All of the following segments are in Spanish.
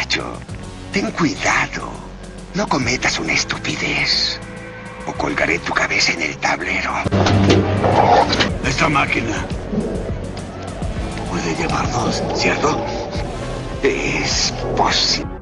muchacho. Ten cuidado. No cometas una estupidez. O colgaré tu cabeza en el tablero. Esta máquina puede llevarnos, ¿cierto? Es posible.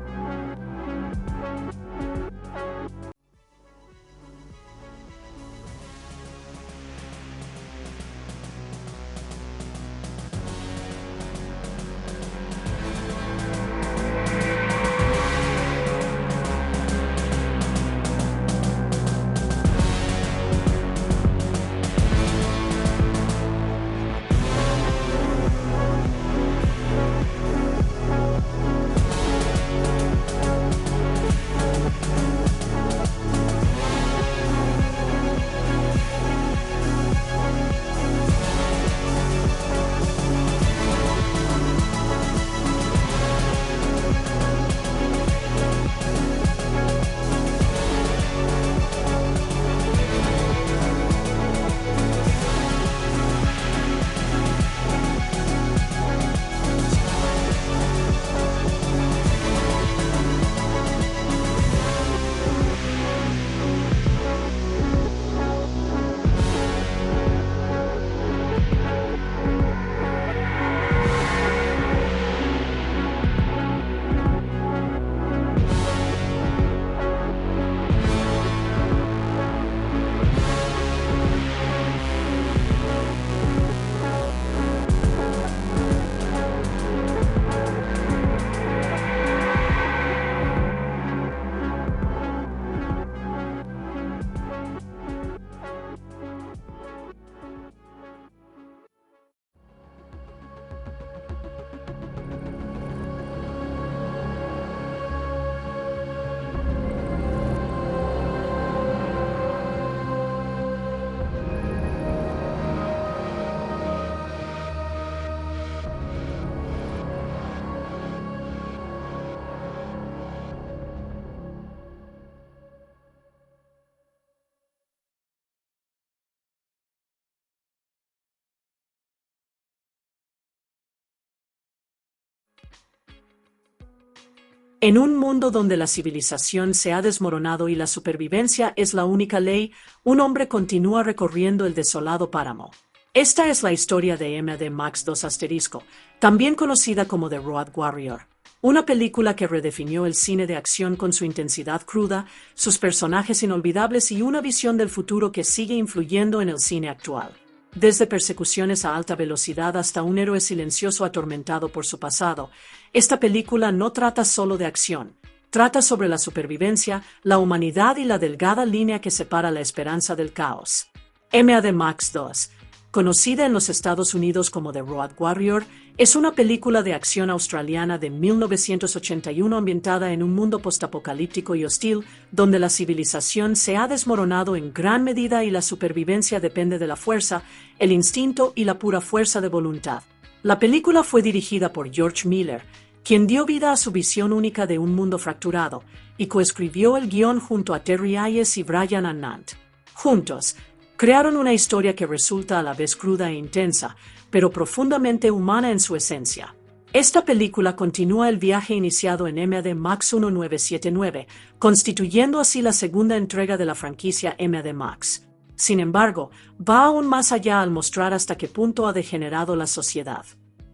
En un mundo donde la civilización se ha desmoronado y la supervivencia es la única ley, un hombre continúa recorriendo el desolado páramo. Esta es la historia de MD Max 2 Asterisco, también conocida como The Road Warrior, una película que redefinió el cine de acción con su intensidad cruda, sus personajes inolvidables y una visión del futuro que sigue influyendo en el cine actual. Desde persecuciones a alta velocidad hasta un héroe silencioso atormentado por su pasado, esta película no trata solo de acción, trata sobre la supervivencia, la humanidad y la delgada línea que separa la esperanza del caos. MD Max 2, conocida en los Estados Unidos como The Road Warrior, es una película de acción australiana de 1981 ambientada en un mundo postapocalíptico y hostil, donde la civilización se ha desmoronado en gran medida y la supervivencia depende de la fuerza, el instinto y la pura fuerza de voluntad. La película fue dirigida por George Miller, quien dio vida a su visión única de un mundo fracturado, y coescribió el guión junto a Terry Hayes y Brian Annant. Juntos, crearon una historia que resulta a la vez cruda e intensa, pero profundamente humana en su esencia. Esta película continúa el viaje iniciado en MD Max 1979, constituyendo así la segunda entrega de la franquicia MD Max. Sin embargo, va aún más allá al mostrar hasta qué punto ha degenerado la sociedad.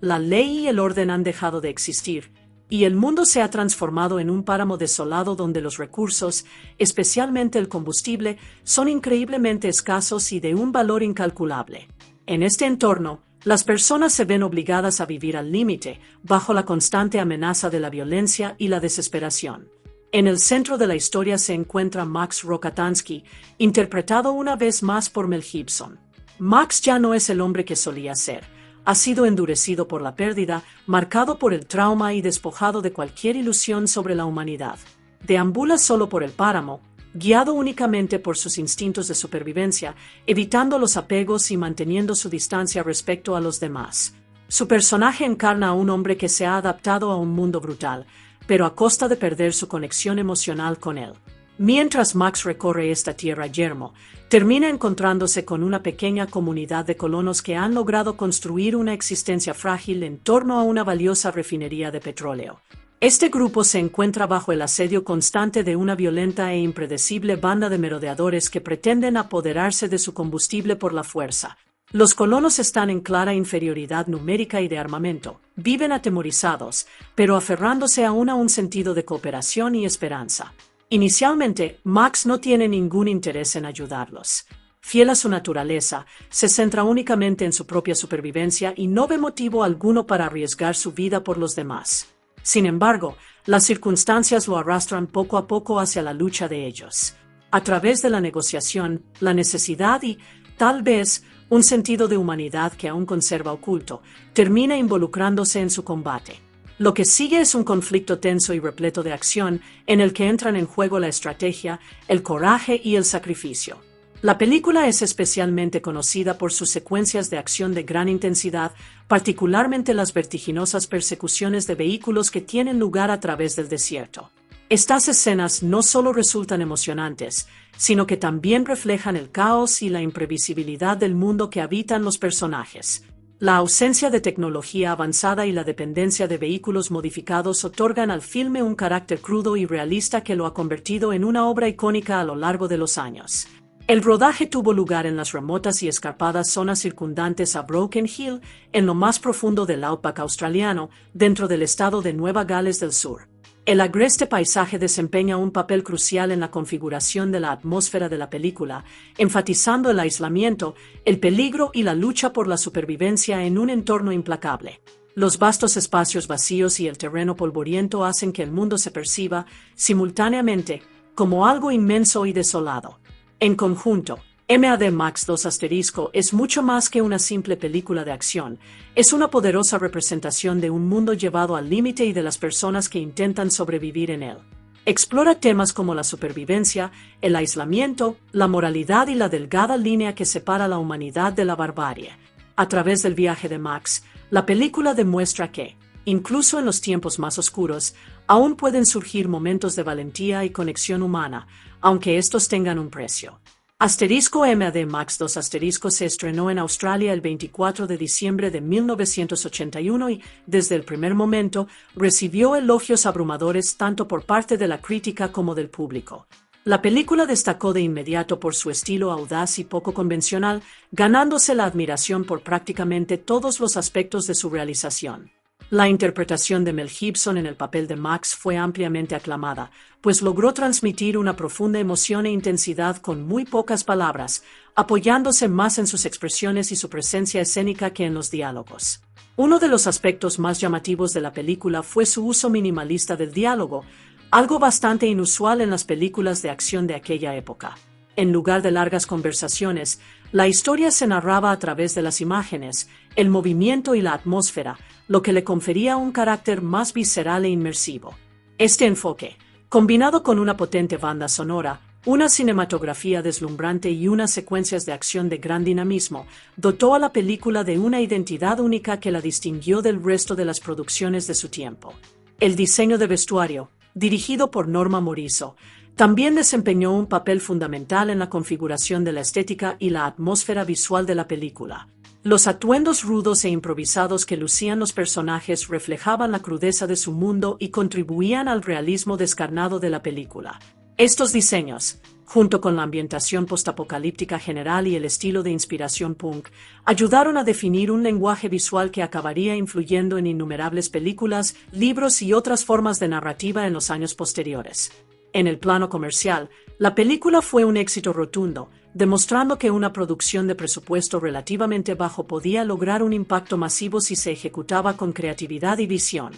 La ley y el orden han dejado de existir, y el mundo se ha transformado en un páramo desolado donde los recursos, especialmente el combustible, son increíblemente escasos y de un valor incalculable. En este entorno, las personas se ven obligadas a vivir al límite, bajo la constante amenaza de la violencia y la desesperación. En el centro de la historia se encuentra Max Rokatansky, interpretado una vez más por Mel Gibson. Max ya no es el hombre que solía ser. Ha sido endurecido por la pérdida, marcado por el trauma y despojado de cualquier ilusión sobre la humanidad. Deambula solo por el páramo, guiado únicamente por sus instintos de supervivencia, evitando los apegos y manteniendo su distancia respecto a los demás. Su personaje encarna a un hombre que se ha adaptado a un mundo brutal, pero a costa de perder su conexión emocional con él. Mientras Max recorre esta tierra yermo, termina encontrándose con una pequeña comunidad de colonos que han logrado construir una existencia frágil en torno a una valiosa refinería de petróleo. Este grupo se encuentra bajo el asedio constante de una violenta e impredecible banda de merodeadores que pretenden apoderarse de su combustible por la fuerza. Los colonos están en clara inferioridad numérica y de armamento, viven atemorizados, pero aferrándose aún a un sentido de cooperación y esperanza. Inicialmente, Max no tiene ningún interés en ayudarlos. Fiel a su naturaleza, se centra únicamente en su propia supervivencia y no ve motivo alguno para arriesgar su vida por los demás. Sin embargo, las circunstancias lo arrastran poco a poco hacia la lucha de ellos. A través de la negociación, la necesidad y, tal vez, un sentido de humanidad que aún conserva oculto, termina involucrándose en su combate. Lo que sigue es un conflicto tenso y repleto de acción en el que entran en juego la estrategia, el coraje y el sacrificio. La película es especialmente conocida por sus secuencias de acción de gran intensidad, particularmente las vertiginosas persecuciones de vehículos que tienen lugar a través del desierto. Estas escenas no solo resultan emocionantes, sino que también reflejan el caos y la imprevisibilidad del mundo que habitan los personajes. La ausencia de tecnología avanzada y la dependencia de vehículos modificados otorgan al filme un carácter crudo y realista que lo ha convertido en una obra icónica a lo largo de los años. El rodaje tuvo lugar en las remotas y escarpadas zonas circundantes a Broken Hill, en lo más profundo del outback australiano, dentro del estado de Nueva Gales del Sur. El agreste paisaje desempeña un papel crucial en la configuración de la atmósfera de la película, enfatizando el aislamiento, el peligro y la lucha por la supervivencia en un entorno implacable. Los vastos espacios vacíos y el terreno polvoriento hacen que el mundo se perciba, simultáneamente, como algo inmenso y desolado. En conjunto, MAD Max 2 es mucho más que una simple película de acción, es una poderosa representación de un mundo llevado al límite y de las personas que intentan sobrevivir en él. Explora temas como la supervivencia, el aislamiento, la moralidad y la delgada línea que separa la humanidad de la barbarie. A través del viaje de Max, la película demuestra que, incluso en los tiempos más oscuros, aún pueden surgir momentos de valentía y conexión humana, aunque estos tengan un precio. *MAD Max 2* se estrenó en Australia el 24 de diciembre de 1981 y, desde el primer momento, recibió elogios abrumadores tanto por parte de la crítica como del público. La película destacó de inmediato por su estilo audaz y poco convencional, ganándose la admiración por prácticamente todos los aspectos de su realización. La interpretación de Mel Gibson en el papel de Max fue ampliamente aclamada, pues logró transmitir una profunda emoción e intensidad con muy pocas palabras, apoyándose más en sus expresiones y su presencia escénica que en los diálogos. Uno de los aspectos más llamativos de la película fue su uso minimalista del diálogo, algo bastante inusual en las películas de acción de aquella época. En lugar de largas conversaciones, la historia se narraba a través de las imágenes, el movimiento y la atmósfera, lo que le confería un carácter más visceral e inmersivo. Este enfoque, combinado con una potente banda sonora, una cinematografía deslumbrante y unas secuencias de acción de gran dinamismo, dotó a la película de una identidad única que la distinguió del resto de las producciones de su tiempo. El diseño de vestuario, dirigido por Norma Moriso, también desempeñó un papel fundamental en la configuración de la estética y la atmósfera visual de la película. Los atuendos rudos e improvisados que lucían los personajes reflejaban la crudeza de su mundo y contribuían al realismo descarnado de la película. Estos diseños, junto con la ambientación postapocalíptica general y el estilo de inspiración punk, ayudaron a definir un lenguaje visual que acabaría influyendo en innumerables películas, libros y otras formas de narrativa en los años posteriores. En el plano comercial, la película fue un éxito rotundo, demostrando que una producción de presupuesto relativamente bajo podía lograr un impacto masivo si se ejecutaba con creatividad y visión.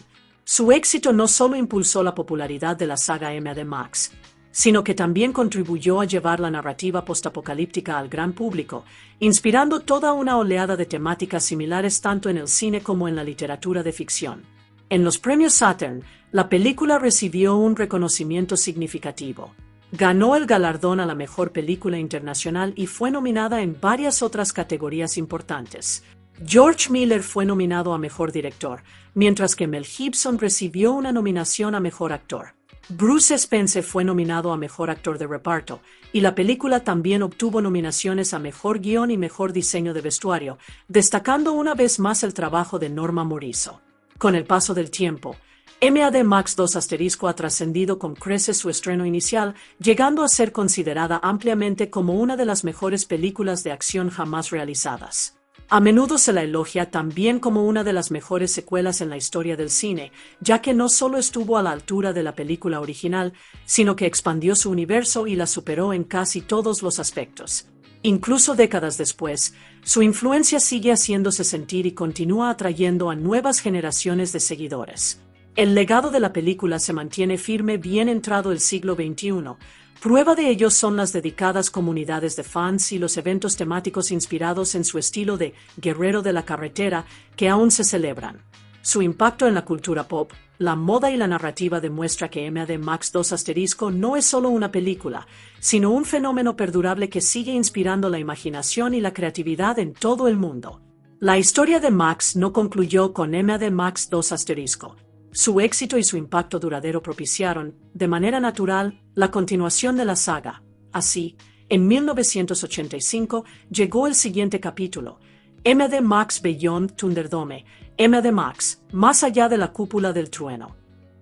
Su éxito no solo impulsó la popularidad de la saga MAD Max, sino que también contribuyó a llevar la narrativa postapocalíptica al gran público, inspirando toda una oleada de temáticas similares tanto en el cine como en la literatura de ficción. En los premios Saturn, la película recibió un reconocimiento significativo. Ganó el galardón a la mejor película internacional y fue nominada en varias otras categorías importantes. George Miller fue nominado a mejor director, mientras que Mel Gibson recibió una nominación a mejor actor. Bruce Spence fue nominado a mejor actor de reparto, y la película también obtuvo nominaciones a mejor guión y mejor diseño de vestuario, destacando una vez más el trabajo de Norma Moriso. Con el paso del tiempo, MAD Max 2 * ha trascendido con creces su estreno inicial, llegando a ser considerada ampliamente como una de las mejores películas de acción jamás realizadas. A menudo se la elogia también como una de las mejores secuelas en la historia del cine, ya que no solo estuvo a la altura de la película original, sino que expandió su universo y la superó en casi todos los aspectos. Incluso décadas después, su influencia sigue haciéndose sentir y continúa atrayendo a nuevas generaciones de seguidores. El legado de la película se mantiene firme bien entrado el siglo XXI. Prueba de ello son las dedicadas comunidades de fans y los eventos temáticos inspirados en su estilo de guerrero de la carretera que aún se celebran. Su impacto en la cultura pop, la moda y la narrativa demuestra que MAD Max 2 * no es solo una película, sino un fenómeno perdurable que sigue inspirando la imaginación y la creatividad en todo el mundo. La historia de Max no concluyó con MAD Max 2 *. Su éxito y su impacto duradero propiciaron, de manera natural, la continuación de la saga. Así, en 1985 llegó el siguiente capítulo, MAD Max Beyond Thunderdome, MAD Max, más allá de la cúpula del trueno.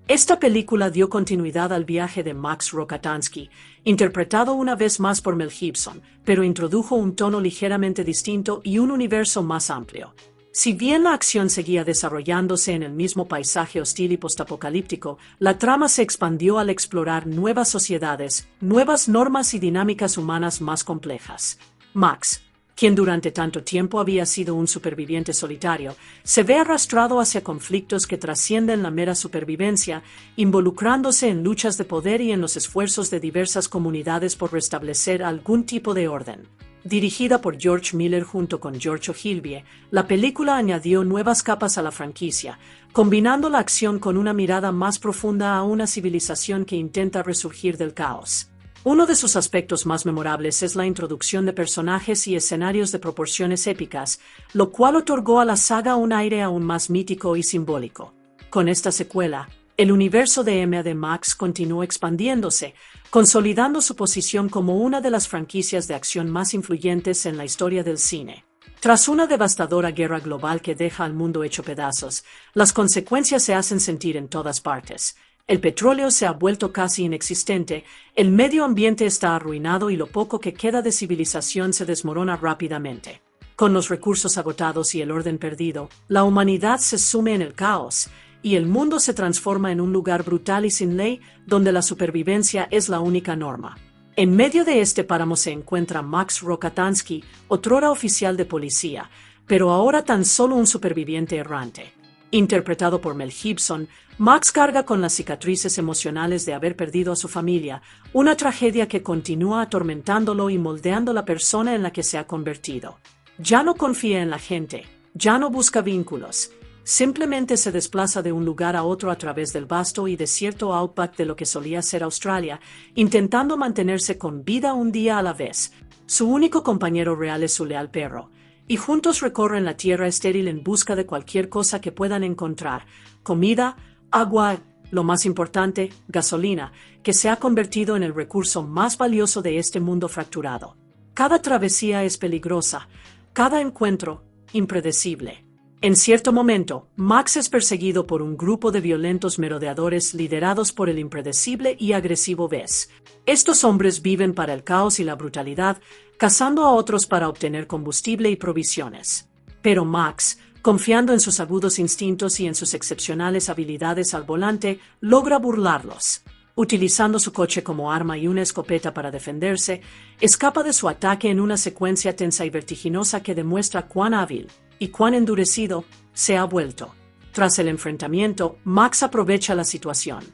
Esta película dio continuidad al viaje de Max Rokatansky, interpretado una vez más por Mel Gibson, pero introdujo un tono ligeramente distinto y un universo más amplio. Si bien la acción seguía desarrollándose en el mismo paisaje hostil y postapocalíptico, la trama se expandió al explorar nuevas sociedades, nuevas normas y dinámicas humanas más complejas. Max, quien durante tanto tiempo había sido un superviviente solitario, se ve arrastrado hacia conflictos que trascienden la mera supervivencia, involucrándose en luchas de poder y en los esfuerzos de diversas comunidades por restablecer algún tipo de orden. Dirigida por George Miller junto con George O'Hilbie, la película añadió nuevas capas a la franquicia, combinando la acción con una mirada más profunda a una civilización que intenta resurgir del caos. Uno de sus aspectos más memorables es la introducción de personajes y escenarios de proporciones épicas, lo cual otorgó a la saga un aire aún más mítico y simbólico. Con esta secuela, el universo de MAD Max continuó expandiéndose, consolidando su posición como una de las franquicias de acción más influyentes en la historia del cine. Tras una devastadora guerra global que deja al mundo hecho pedazos, las consecuencias se hacen sentir en todas partes. El petróleo se ha vuelto casi inexistente, el medio ambiente está arruinado y lo poco que queda de civilización se desmorona rápidamente. Con los recursos agotados y el orden perdido, la humanidad se sume en el caos, y el mundo se transforma en un lugar brutal y sin ley, donde la supervivencia es la única norma. En medio de este páramo se encuentra Max Rokatansky, otrora oficial de policía, pero ahora tan solo un superviviente errante. Interpretado por Mel Gibson, Max carga con las cicatrices emocionales de haber perdido a su familia, una tragedia que continúa atormentándolo y moldeando la persona en la que se ha convertido. Ya no confía en la gente, ya no busca vínculos. Simplemente se desplaza de un lugar a otro a través del vasto y desierto outback de lo que solía ser Australia, intentando mantenerse con vida un día a la vez. Su único compañero real es su leal perro, y juntos recorren la tierra estéril en busca de cualquier cosa que puedan encontrar: comida, agua, lo más importante, gasolina, que se ha convertido en el recurso más valioso de este mundo fracturado. Cada travesía es peligrosa, cada encuentro, impredecible. En cierto momento, Max es perseguido por un grupo de violentos merodeadores liderados por el impredecible y agresivo Bess. Estos hombres viven para el caos y la brutalidad, cazando a otros para obtener combustible y provisiones. Pero Max, confiando en sus agudos instintos y en sus excepcionales habilidades al volante, logra burlarlos. Utilizando su coche como arma y una escopeta para defenderse, escapa de su ataque en una secuencia tensa y vertiginosa que demuestra cuán hábil y cuán endurecido se ha vuelto. Tras el enfrentamiento, Max aprovecha la situación.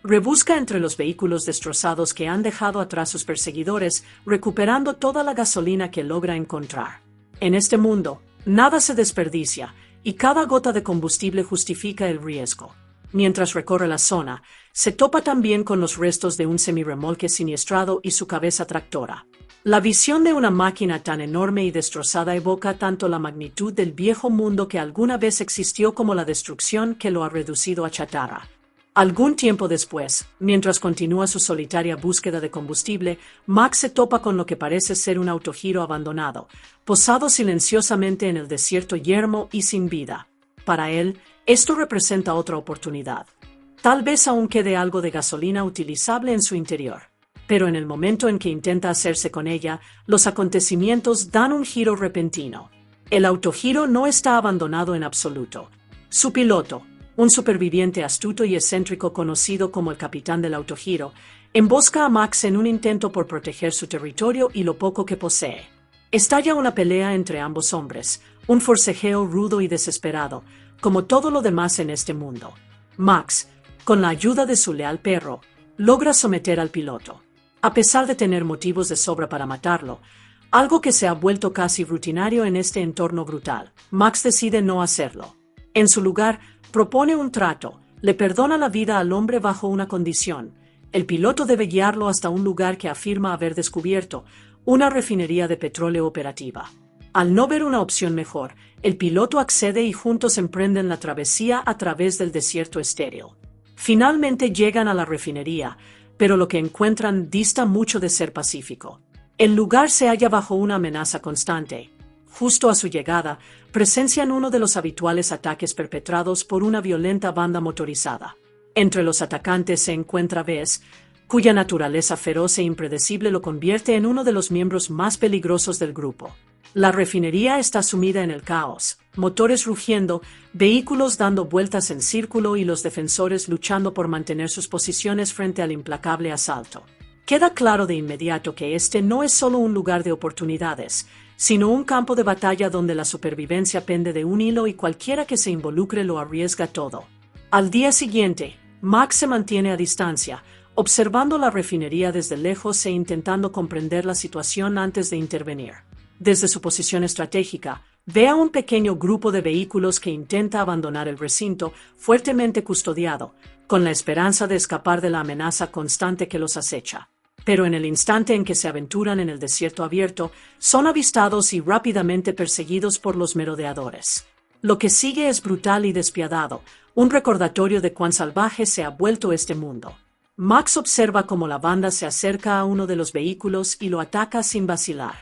Rebusca entre los vehículos destrozados que han dejado atrás sus perseguidores, recuperando toda la gasolina que logra encontrar. En este mundo, nada se desperdicia, y cada gota de combustible justifica el riesgo. Mientras recorre la zona, se topa también con los restos de un semirremolque siniestrado y su cabeza tractora. La visión de una máquina tan enorme y destrozada evoca tanto la magnitud del viejo mundo que alguna vez existió como la destrucción que lo ha reducido a chatarra. Algún tiempo después, mientras continúa su solitaria búsqueda de combustible, Max se topa con lo que parece ser un autogiro abandonado, posado silenciosamente en el desierto yermo y sin vida. Para él, esto representa otra oportunidad. Tal vez aún quede algo de gasolina utilizable en su interior. Pero en el momento en que intenta hacerse con ella, los acontecimientos dan un giro repentino. El autogiro no está abandonado en absoluto. Su piloto, un superviviente astuto y excéntrico conocido como el capitán del autogiro, embosca a Max en un intento por proteger su territorio y lo poco que posee. Estalla una pelea entre ambos hombres, un forcejeo rudo y desesperado, como todo lo demás en este mundo. Max, con la ayuda de su leal perro, logra someter al piloto. A pesar de tener motivos de sobra para matarlo, algo que se ha vuelto casi rutinario en este entorno brutal, Max decide no hacerlo. En su lugar, propone un trato, le perdona la vida al hombre bajo una condición. El piloto debe guiarlo hasta un lugar que afirma haber descubierto, una refinería de petróleo operativa. Al no ver una opción mejor, el piloto accede y juntos emprenden la travesía a través del desierto estéril. Finalmente llegan a la refinería, pero lo que encuentran dista mucho de ser pacífico. El lugar se halla bajo una amenaza constante. Justo a su llegada, presencian uno de los habituales ataques perpetrados por una violenta banda motorizada. Entre los atacantes se encuentra Bess, cuya naturaleza feroz e impredecible lo convierte en uno de los miembros más peligrosos del grupo. La refinería está sumida en el caos, motores rugiendo, vehículos dando vueltas en círculo y los defensores luchando por mantener sus posiciones frente al implacable asalto. Queda claro de inmediato que este no es solo un lugar de oportunidades, sino un campo de batalla donde la supervivencia pende de un hilo y cualquiera que se involucre lo arriesga todo. Al día siguiente, Max se mantiene a distancia, observando la refinería desde lejos e intentando comprender la situación antes de intervenir. Desde su posición estratégica, ve a un pequeño grupo de vehículos que intenta abandonar el recinto, fuertemente custodiado, con la esperanza de escapar de la amenaza constante que los acecha. Pero en el instante en que se aventuran en el desierto abierto, son avistados y rápidamente perseguidos por los merodeadores. Lo que sigue es brutal y despiadado, un recordatorio de cuán salvaje se ha vuelto este mundo. Max observa cómo la banda se acerca a uno de los vehículos y lo ataca sin vacilar.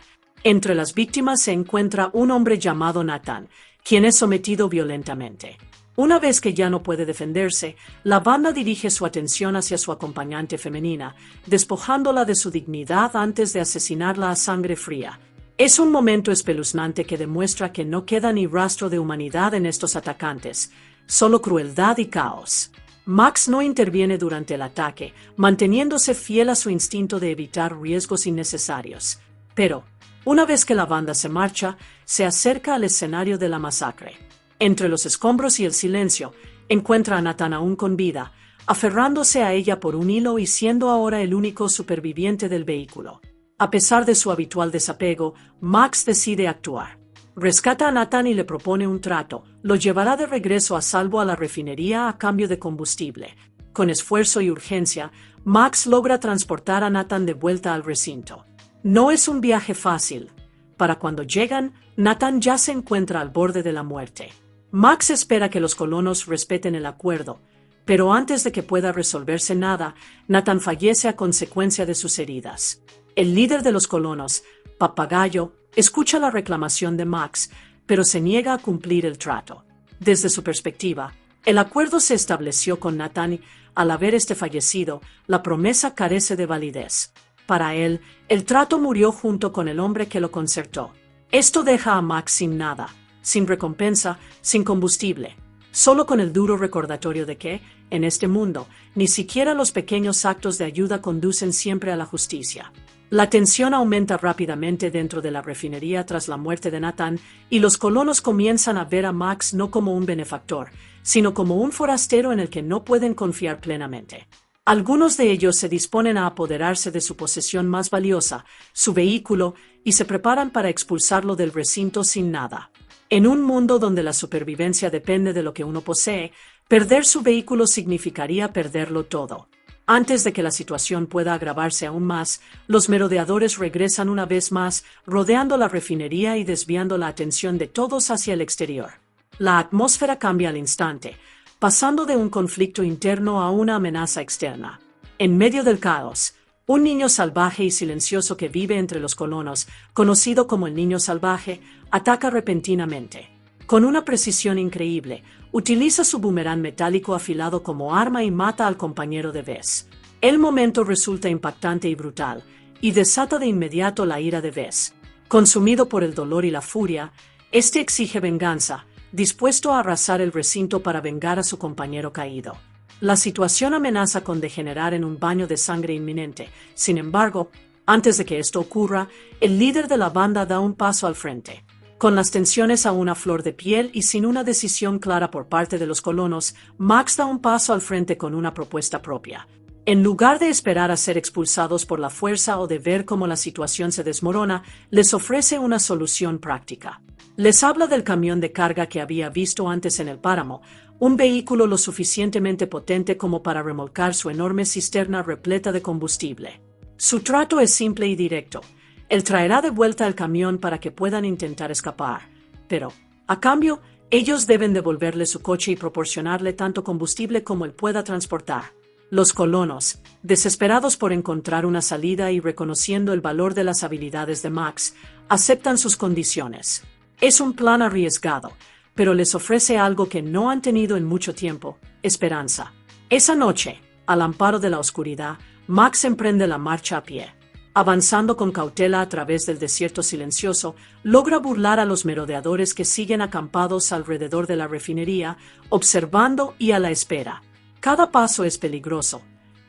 Entre las víctimas se encuentra un hombre llamado Nathan, quien es sometido violentamente. Una vez que ya no puede defenderse, la banda dirige su atención hacia su acompañante femenina, despojándola de su dignidad antes de asesinarla a sangre fría. Es un momento espeluznante que demuestra que no queda ni rastro de humanidad en estos atacantes, solo crueldad y caos. Max no interviene durante el ataque, manteniéndose fiel a su instinto de evitar riesgos innecesarios. Pero, una vez que la banda se marcha, se acerca al escenario de la masacre. Entre los escombros y el silencio, encuentra a Nathan aún con vida, aferrándose a ella por un hilo y siendo ahora el único superviviente del vehículo. A pesar de su habitual desapego, Max decide actuar. Rescata a Nathan y le propone un trato, lo llevará de regreso a salvo a la refinería a cambio de combustible. Con esfuerzo y urgencia, Max logra transportar a Nathan de vuelta al recinto. No es un viaje fácil. Para cuando llegan, Nathan ya se encuentra al borde de la muerte. Max espera que los colonos respeten el acuerdo, pero antes de que pueda resolverse nada, Nathan fallece a consecuencia de sus heridas. El líder de los colonos, Papagayo, escucha la reclamación de Max, pero se niega a cumplir el trato. Desde su perspectiva, el acuerdo se estableció con Nathan y, al haber este fallecido, la promesa carece de validez. Para él, el trato murió junto con el hombre que lo concertó. Esto deja a Max sin nada, sin recompensa, sin combustible, solo con el duro recordatorio de que, en este mundo, ni siquiera los pequeños actos de ayuda conducen siempre a la justicia. La tensión aumenta rápidamente dentro de la refinería tras la muerte de Nathan y los colonos comienzan a ver a Max no como un benefactor, sino como un forastero en el que no pueden confiar plenamente. Algunos de ellos se disponen a apoderarse de su posesión más valiosa, su vehículo, y se preparan para expulsarlo del recinto sin nada. En un mundo donde la supervivencia depende de lo que uno posee, perder su vehículo significaría perderlo todo. Antes de que la situación pueda agravarse aún más, los merodeadores regresan una vez más, rodeando la refinería y desviando la atención de todos hacia el exterior. La atmósfera cambia al instante, pasando de un conflicto interno a una amenaza externa. En medio del caos, un niño salvaje y silencioso que vive entre los colonos, conocido como el niño salvaje, ataca repentinamente. Con una precisión increíble, utiliza su boomerang metálico afilado como arma y mata al compañero de Vez. El momento resulta impactante y brutal, y desata de inmediato la ira de Vez. Consumido por el dolor y la furia, este exige venganza, dispuesto a arrasar el recinto para vengar a su compañero caído. La situación amenaza con degenerar en un baño de sangre inminente. Sin embargo, antes de que esto ocurra, el líder de la banda da un paso al frente. Con las tensiones a una flor de piel y sin una decisión clara por parte de los colonos, Max da un paso al frente con una propuesta propia. En lugar de esperar a ser expulsados por la fuerza o de ver cómo la situación se desmorona, les ofrece una solución práctica. Les habla del camión de carga que había visto antes en el páramo, un vehículo lo suficientemente potente como para remolcar su enorme cisterna repleta de combustible. Su trato es simple y directo. Él traerá de vuelta el camión para que puedan intentar escapar, pero, a cambio, ellos deben devolverle su coche y proporcionarle tanto combustible como él pueda transportar. Los colonos, desesperados por encontrar una salida y reconociendo el valor de las habilidades de Max, aceptan sus condiciones. Es un plan arriesgado, pero les ofrece algo que no han tenido en mucho tiempo: esperanza. Esa noche, al amparo de la oscuridad, Max emprende la marcha a pie. Avanzando con cautela a través del desierto silencioso, logra burlar a los merodeadores que siguen acampados alrededor de la refinería, observando y a la espera. Cada paso es peligroso,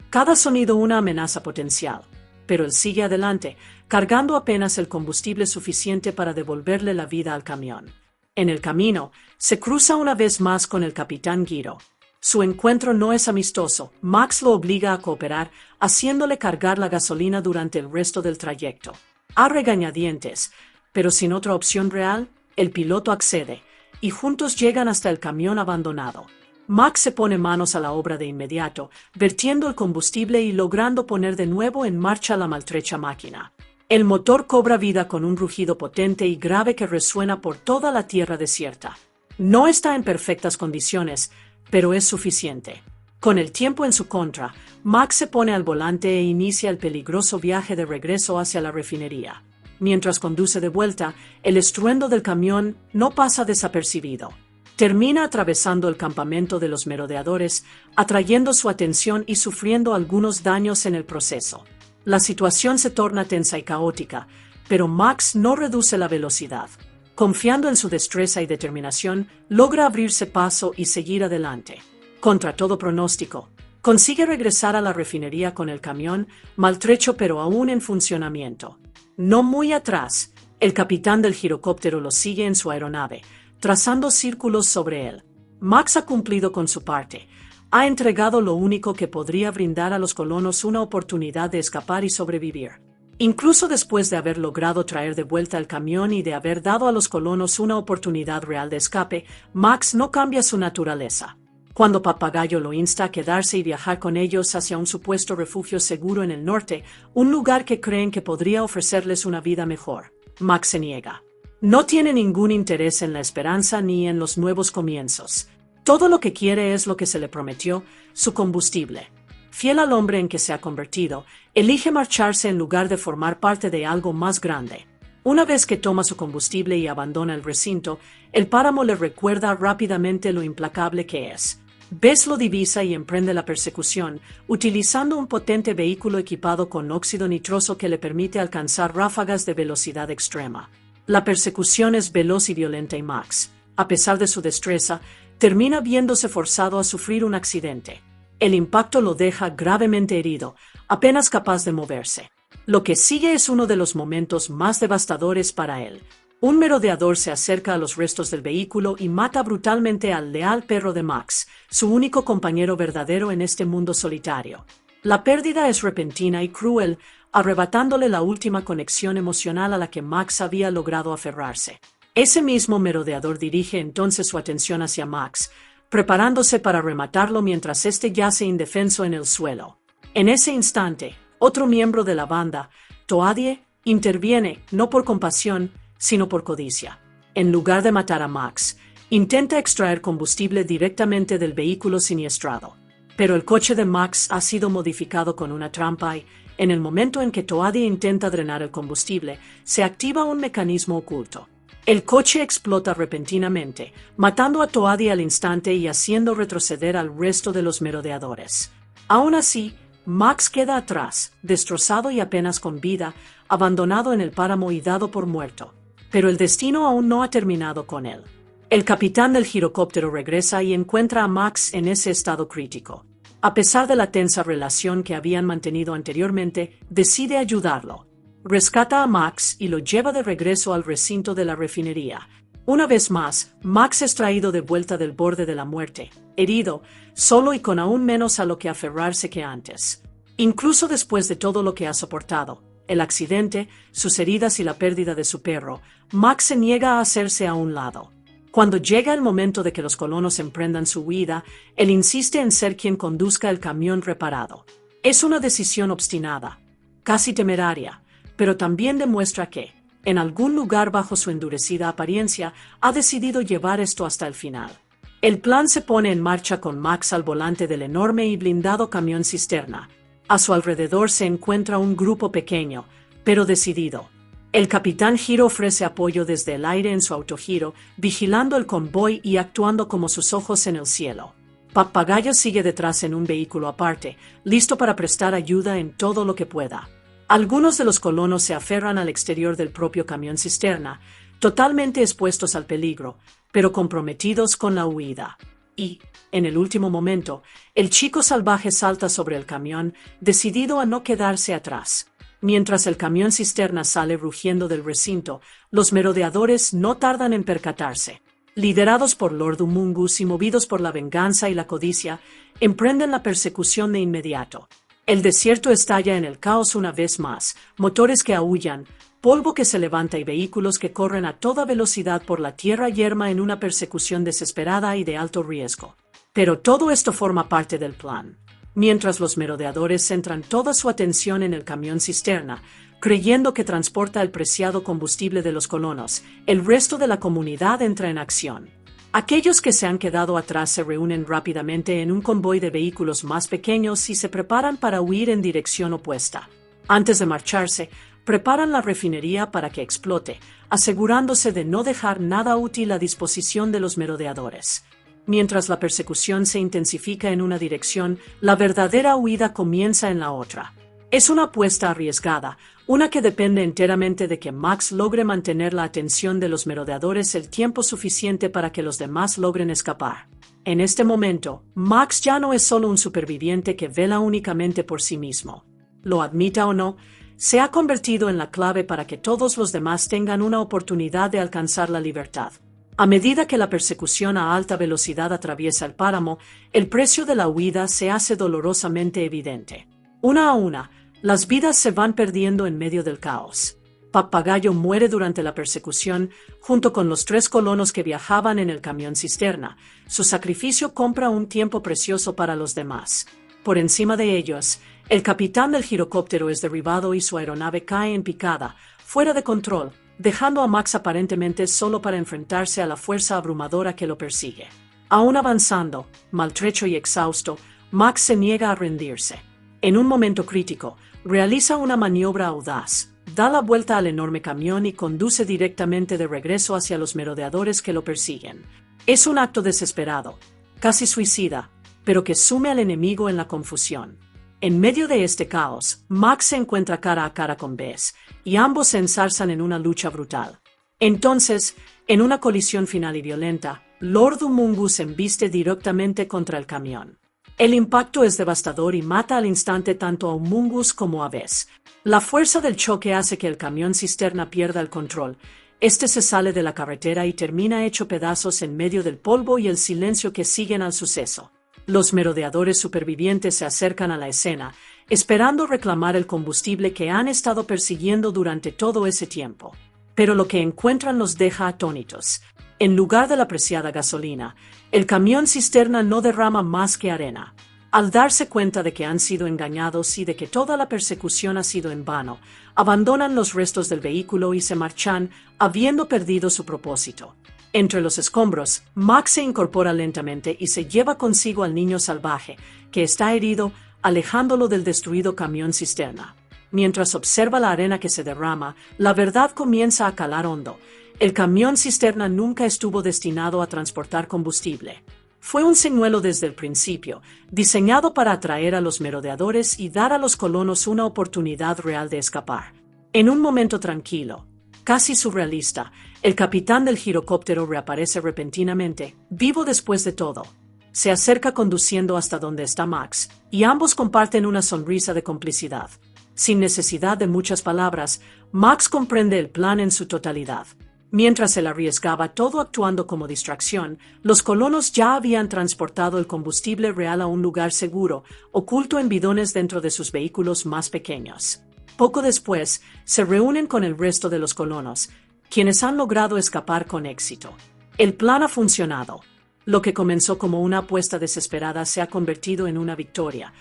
cada sonido una amenaza potencial, pero él sigue adelante, cargando apenas el combustible suficiente para devolverle la vida al camión. En el camino, se cruza una vez más con el capitán Guido. Su encuentro no es amistoso. Max lo obliga a cooperar, haciéndole cargar la gasolina durante el resto del trayecto. A regañadientes, pero sin otra opción real, el piloto accede, y juntos llegan hasta el camión abandonado. Max se pone manos a la obra de inmediato, vertiendo el combustible y logrando poner de nuevo en marcha la maltrecha máquina. El motor cobra vida con un rugido potente y grave que resuena por toda la tierra desierta. No está en perfectas condiciones, pero es suficiente. Con el tiempo en su contra, Max se pone al volante e inicia el peligroso viaje de regreso hacia la refinería. Mientras conduce de vuelta, el estruendo del camión no pasa desapercibido. Termina atravesando el campamento de los merodeadores, atrayendo su atención y sufriendo algunos daños en el proceso. La situación se torna tensa y caótica, pero Max no reduce la velocidad. Confiando en su destreza y determinación, logra abrirse paso y seguir adelante. Contra todo pronóstico, consigue regresar a la refinería con el camión, maltrecho pero aún en funcionamiento. No muy atrás, el capitán del girocóptero lo sigue en su aeronave, trazando círculos sobre él. Max ha cumplido con su parte. Ha entregado lo único que podría brindar a los colonos una oportunidad de escapar y sobrevivir. Incluso después de haber logrado traer de vuelta el camión y de haber dado a los colonos una oportunidad real de escape, Max no cambia su naturaleza. Cuando Papagayo lo insta a quedarse y viajar con ellos hacia un supuesto refugio seguro en el norte, un lugar que creen que podría ofrecerles una vida mejor, Max se niega. No tiene ningún interés en la esperanza ni en los nuevos comienzos. Todo lo que quiere es lo que se le prometió, su combustible. Fiel al hombre en que se ha convertido, elige marcharse en lugar de formar parte de algo más grande. Una vez que toma su combustible y abandona el recinto, el páramo le recuerda rápidamente lo implacable que es. Vez lo divisa y emprende la persecución, utilizando un potente vehículo equipado con óxido nitroso que le permite alcanzar ráfagas de velocidad extrema. La persecución es veloz y violenta y Max, a pesar de su destreza, termina viéndose forzado a sufrir un accidente. El impacto lo deja gravemente herido, apenas capaz de moverse. Lo que sigue es uno de los momentos más devastadores para él. Un merodeador se acerca a los restos del vehículo y mata brutalmente al leal perro de Max, su único compañero verdadero en este mundo solitario. La pérdida es repentina y cruel, arrebatándole la última conexión emocional a la que Max había logrado aferrarse. Ese mismo merodeador dirige entonces su atención hacia Max, preparándose para rematarlo mientras éste yace indefenso en el suelo. En ese instante, otro miembro de la banda, Toadie, interviene, no por compasión, sino por codicia. En lugar de matar a Max, intenta extraer combustible directamente del vehículo siniestrado. Pero el coche de Max ha sido modificado con una trampa y, en el momento en que Toadie intenta drenar el combustible, se activa un mecanismo oculto. El coche explota repentinamente, matando a Toadie al instante y haciendo retroceder al resto de los merodeadores. Aún así, Max queda atrás, destrozado y apenas con vida, abandonado en el páramo y dado por muerto. Pero el destino aún no ha terminado con él. El capitán del girocóptero regresa y encuentra a Max en ese estado crítico. A pesar de la tensa relación que habían mantenido anteriormente, decide ayudarlo. Rescata a Max y lo lleva de regreso al recinto de la refinería. Una vez más, Max es traído de vuelta del borde de la muerte, herido, solo y con aún menos a lo que aferrarse que antes. Incluso después de todo lo que ha soportado, el accidente, sus heridas y la pérdida de su perro, Max se niega a hacerse a un lado. Cuando llega el momento de que los colonos emprendan su huida, él insiste en ser quien conduzca el camión reparado. Es una decisión obstinada, casi temeraria, pero también demuestra que, en algún lugar bajo su endurecida apariencia, ha decidido llevar esto hasta el final. El plan se pone en marcha con Max al volante del enorme y blindado camión cisterna. A su alrededor se encuentra un grupo pequeño, pero decidido. El capitán Giro ofrece apoyo desde el aire en su autogiro, vigilando el convoy y actuando como sus ojos en el cielo. Papagayo sigue detrás en un vehículo aparte, listo para prestar ayuda en todo lo que pueda. Algunos de los colonos se aferran al exterior del propio camión cisterna, totalmente expuestos al peligro, pero comprometidos con la huida. Y, en el último momento, el chico salvaje salta sobre el camión, decidido a no quedarse atrás. Mientras el camión cisterna sale rugiendo del recinto, los merodeadores no tardan en percatarse. Liderados por Lord Humungus y movidos por la venganza y la codicia, emprenden la persecución de inmediato. El desierto estalla en el caos una vez más, motores que aúllan, polvo que se levanta y vehículos que corren a toda velocidad por la tierra yerma en una persecución desesperada y de alto riesgo. Pero todo esto forma parte del plan. Mientras los merodeadores centran toda su atención en el camión cisterna, creyendo que transporta el preciado combustible de los colonos, el resto de la comunidad entra en acción. Aquellos que se han quedado atrás se reúnen rápidamente en un convoy de vehículos más pequeños y se preparan para huir en dirección opuesta. Antes de marcharse, preparan la refinería para que explote, asegurándose de no dejar nada útil a disposición de los merodeadores. Mientras la persecución se intensifica en una dirección, la verdadera huida comienza en la otra. Es una apuesta arriesgada, una que depende enteramente de que Max logre mantener la atención de los merodeadores el tiempo suficiente para que los demás logren escapar. En este momento, Max ya no es solo un superviviente que vela únicamente por sí mismo. Lo admita o no, se ha convertido en la clave para que todos los demás tengan una oportunidad de alcanzar la libertad. A medida que la persecución a alta velocidad atraviesa el páramo, el precio de la huida se hace dolorosamente evidente. Una a una, las vidas se van perdiendo en medio del caos. Papagayo muere durante la persecución, junto con los 3 colonos que viajaban en el camión cisterna. Su sacrificio compra un tiempo precioso para los demás. Por encima de ellos, el capitán del girocóptero es derribado y su aeronave cae en picada, fuera de control, dejando a Max aparentemente solo para enfrentarse a la fuerza abrumadora que lo persigue. Aún avanzando, maltrecho y exhausto, Max se niega a rendirse. En un momento crítico, realiza una maniobra audaz, da la vuelta al enorme camión y conduce directamente de regreso hacia los merodeadores que lo persiguen. Es un acto desesperado, casi suicida, pero que sume al enemigo en la confusión. En medio de este caos, Max se encuentra cara a cara con Bess, y ambos se enzarzan en una lucha brutal. Entonces, en una colisión final y violenta, Lord Humungus embiste directamente contra el camión. El impacto es devastador y mata al instante tanto a Humungus como a Bess. La fuerza del choque hace que el camión cisterna pierda el control. Este se sale de la carretera y termina hecho pedazos en medio del polvo y el silencio que siguen al suceso. Los merodeadores supervivientes se acercan a la escena, esperando reclamar el combustible que han estado persiguiendo durante todo ese tiempo. Pero lo que encuentran los deja atónitos. En lugar de la preciada gasolina, el camión cisterna no derrama más que arena. Al darse cuenta de que han sido engañados y de que toda la persecución ha sido en vano, abandonan los restos del vehículo y se marchan, habiendo perdido su propósito. Entre los escombros, Max se incorpora lentamente y se lleva consigo al niño salvaje, que está herido, alejándolo del destruido camión cisterna. Mientras observa la arena que se derrama, la verdad comienza a calar hondo. El camión cisterna nunca estuvo destinado a transportar combustible. Fue un señuelo desde el principio, diseñado para atraer a los merodeadores y dar a los colonos una oportunidad real de escapar. En un momento tranquilo, casi surrealista, el capitán del girocóptero reaparece repentinamente, vivo después de todo. Se acerca conduciendo hasta donde está Max, y ambos comparten una sonrisa de complicidad. Sin necesidad de muchas palabras, Max comprende el plan en su totalidad. Mientras él arriesgaba todo actuando como distracción, los colonos ya habían transportado el combustible real a un lugar seguro, oculto en bidones dentro de sus vehículos más pequeños. Poco después, se reúnen con el resto de los colonos, quienes han logrado escapar con éxito. El plan ha funcionado. Lo que comenzó como una apuesta desesperada se ha convertido en una victoria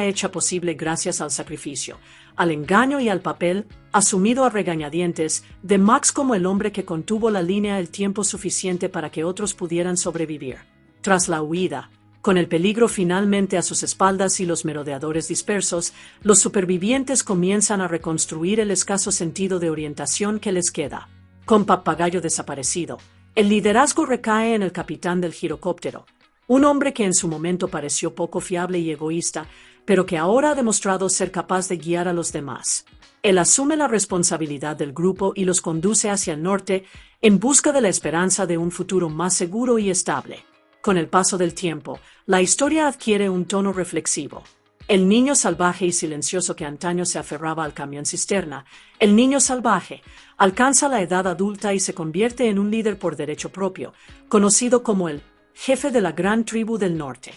hecha posible gracias al sacrificio, al engaño y al papel, asumido a regañadientes, de Max como el hombre que contuvo la línea el tiempo suficiente para que otros pudieran sobrevivir. Tras la huida, con el peligro finalmente a sus espaldas y los merodeadores dispersos, los supervivientes comienzan a reconstruir el escaso sentido de orientación que les queda. Con Papagayo desaparecido, el liderazgo recae en el capitán del girocóptero, un hombre que en su momento pareció poco fiable y egoísta, pero que ahora ha demostrado ser capaz de guiar a los demás. Él asume la responsabilidad del grupo y los conduce hacia el norte en busca de la esperanza de un futuro más seguro y estable. Con el paso del tiempo, la historia adquiere un tono reflexivo. El niño salvaje y silencioso que antaño se aferraba al camión cisterna, el niño salvaje, alcanza la edad adulta y se convierte en un líder por derecho propio, conocido como el jefe de la gran tribu del norte.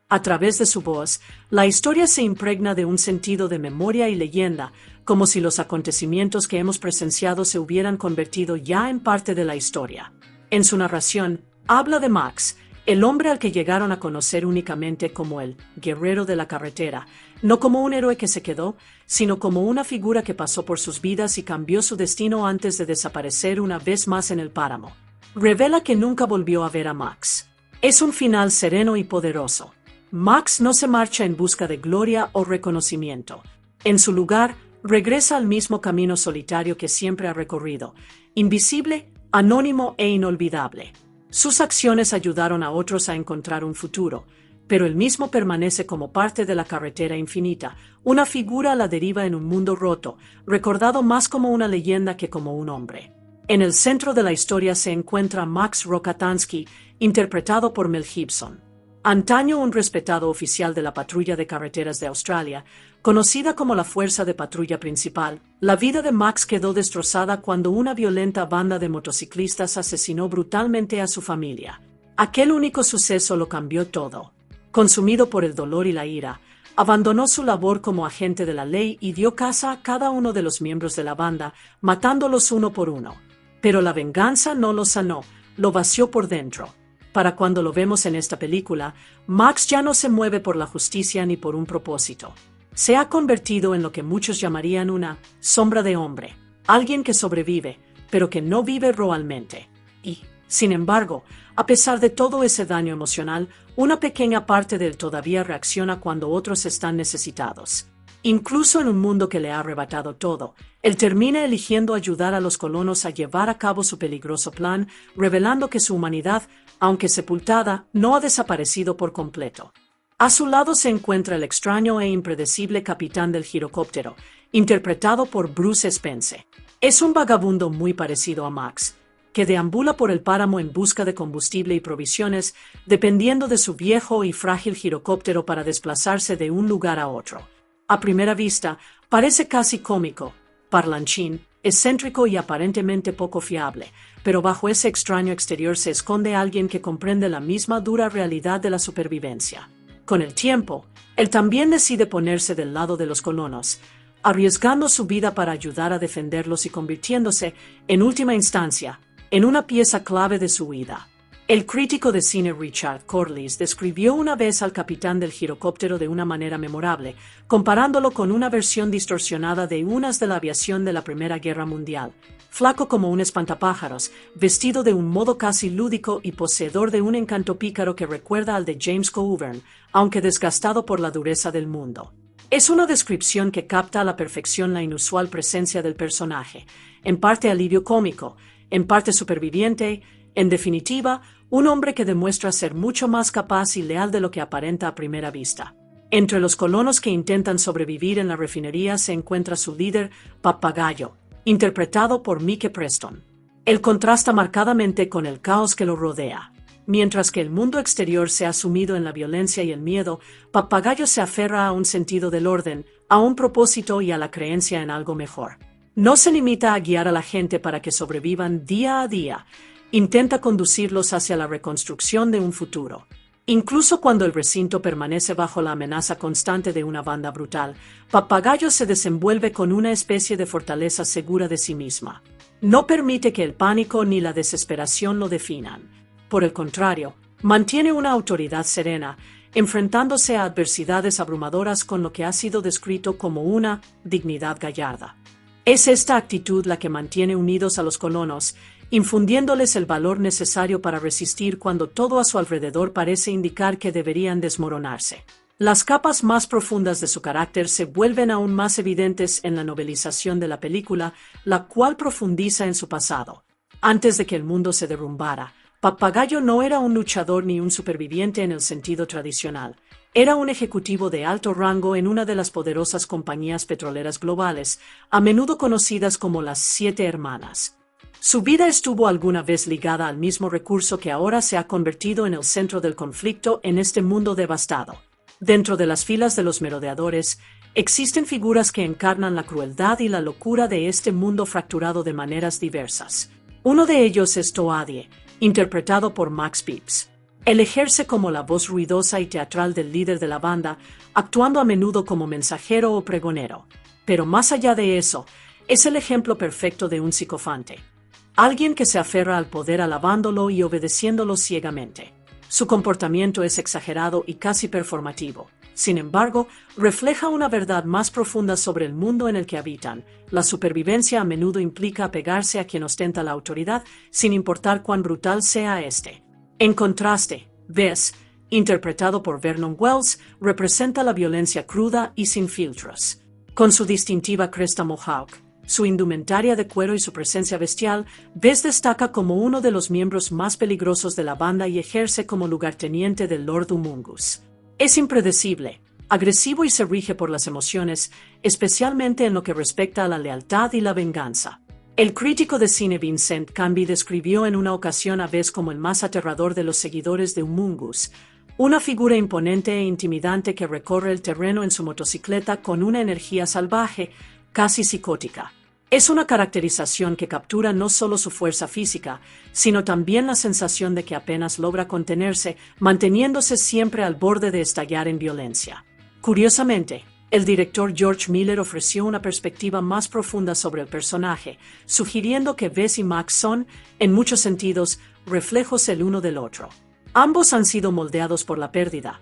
A través de su voz, la historia se impregna de un sentido de memoria y leyenda, como si los acontecimientos que hemos presenciado se hubieran convertido ya en parte de la historia. En su narración, habla de Max, el hombre al que llegaron a conocer únicamente como el guerrero de la carretera, no como un héroe que se quedó, sino como una figura que pasó por sus vidas y cambió su destino antes de desaparecer una vez más en el páramo. Revela que nunca volvió a ver a Max. Es un final sereno y poderoso. Max no se marcha en busca de gloria o reconocimiento. En su lugar, regresa al mismo camino solitario que siempre ha recorrido, invisible, anónimo e inolvidable. Sus acciones ayudaron a otros a encontrar un futuro, pero él mismo permanece como parte de la carretera infinita, una figura a la deriva en un mundo roto, recordado más como una leyenda que como un hombre. En el centro de la historia se encuentra Max Rokatansky, interpretado por Mel Gibson. Antaño un respetado oficial de la Patrulla de Carreteras de Australia, conocida como la Fuerza de Patrulla Principal, la vida de Max quedó destrozada cuando una violenta banda de motociclistas asesinó brutalmente a su familia. Aquel único suceso lo cambió todo. Consumido por el dolor y la ira, abandonó su labor como agente de la ley y dio caza a cada uno de los miembros de la banda, matándolos uno por uno. Pero la venganza no lo sanó, lo vació por dentro. Para cuando lo vemos en esta película, Max ya no se mueve por la justicia ni por un propósito. Se ha convertido en lo que muchos llamarían una sombra de hombre, alguien que sobrevive, pero que no vive realmente. Y, sin embargo, a pesar de todo ese daño emocional, una pequeña parte de él todavía reacciona cuando otros están necesitados. Incluso en un mundo que le ha arrebatado todo, él termina eligiendo ayudar a los colonos a llevar a cabo su peligroso plan, revelando que su humanidad, aunque sepultada, no ha desaparecido por completo. A su lado se encuentra el extraño e impredecible capitán del girocóptero, interpretado por Bruce Spence. Es un vagabundo muy parecido a Max, que deambula por el páramo en busca de combustible y provisiones, dependiendo de su viejo y frágil girocóptero para desplazarse de un lugar a otro. A primera vista, parece casi cómico, parlanchín, excéntrico y aparentemente poco fiable, pero bajo ese extraño exterior se esconde alguien que comprende la misma dura realidad de la supervivencia. Con el tiempo, él también decide ponerse del lado de los colonos, arriesgando su vida para ayudar a defenderlos y convirtiéndose, en última instancia, en una pieza clave de su huida. El crítico de cine Richard Corliss describió una vez al capitán del girocóptero de una manera memorable, comparándolo con una versión distorsionada de unas de la aviación de la Primera Guerra Mundial, flaco como un espantapájaros, vestido de un modo casi lúdico y poseedor de un encanto pícaro que recuerda al de James Coburn, aunque desgastado por la dureza del mundo. Es una descripción que capta a la perfección la inusual presencia del personaje, en parte alivio cómico, en parte superviviente, en definitiva, un hombre que demuestra ser mucho más capaz y leal de lo que aparenta a primera vista. Entre los colonos que intentan sobrevivir en la refinería se encuentra su líder, Papagayo, interpretado por Mike Preston. Él contrasta marcadamente con el caos que lo rodea. Mientras que el mundo exterior se ha sumido en la violencia y el miedo, Papagayo se aferra a un sentido del orden, a un propósito y a la creencia en algo mejor. No se limita a guiar a la gente para que sobrevivan día a día, intenta conducirlos hacia la reconstrucción de un futuro. Incluso cuando el recinto permanece bajo la amenaza constante de una banda brutal, Papagayo se desenvuelve con una especie de fortaleza segura de sí misma. No permite que el pánico ni la desesperación lo definan. Por el contrario, mantiene una autoridad serena, enfrentándose a adversidades abrumadoras con lo que ha sido descrito como una dignidad gallarda. Es esta actitud la que mantiene unidos a los colonos, infundiéndoles el valor necesario para resistir cuando todo a su alrededor parece indicar que deberían desmoronarse. Las capas más profundas de su carácter se vuelven aún más evidentes en la novelización de la película, la cual profundiza en su pasado. Antes de que el mundo se derrumbara, Papagayo no era un luchador ni un superviviente en el sentido tradicional. Era un ejecutivo de alto rango en una de las poderosas compañías petroleras globales, a menudo conocidas como las Siete Hermanas. Su vida estuvo alguna vez ligada al mismo recurso que ahora se ha convertido en el centro del conflicto en este mundo devastado. Dentro de las filas de los merodeadores, existen figuras que encarnan la crueldad y la locura de este mundo fracturado de maneras diversas. Uno de ellos es Toadie, interpretado por Max Phipps. Él ejerce como la voz ruidosa y teatral del líder de la banda, actuando a menudo como mensajero o pregonero. Pero más allá de eso, es el ejemplo perfecto de un psicofante. Alguien que se aferra al poder alabándolo y obedeciéndolo ciegamente. Su comportamiento es exagerado y casi performativo. Sin embargo, refleja una verdad más profunda sobre el mundo en el que habitan. La supervivencia a menudo implica apegarse a quien ostenta la autoridad, sin importar cuán brutal sea éste. En contraste, Bess, interpretado por Vernon Wells, representa la violencia cruda y sin filtros. Con su distintiva cresta mohawk, su indumentaria de cuero y su presencia bestial, Bess destaca como uno de los miembros más peligrosos de la banda y ejerce como lugarteniente del Lord Humungus. Es impredecible, agresivo y se rige por las emociones, especialmente en lo que respecta a la lealtad y la venganza. El crítico de cine Vincent Canby describió en una ocasión a Bess como el más aterrador de los seguidores de Humungus, una figura imponente e intimidante que recorre el terreno en su motocicleta con una energía salvaje, casi psicótica. Es una caracterización que captura no solo su fuerza física, sino también la sensación de que apenas logra contenerse, manteniéndose siempre al borde de estallar en violencia. Curiosamente, el director George Miller ofreció una perspectiva más profunda sobre el personaje, sugiriendo que Bess y Max son, en muchos sentidos, reflejos el uno del otro. Ambos han sido moldeados por la pérdida.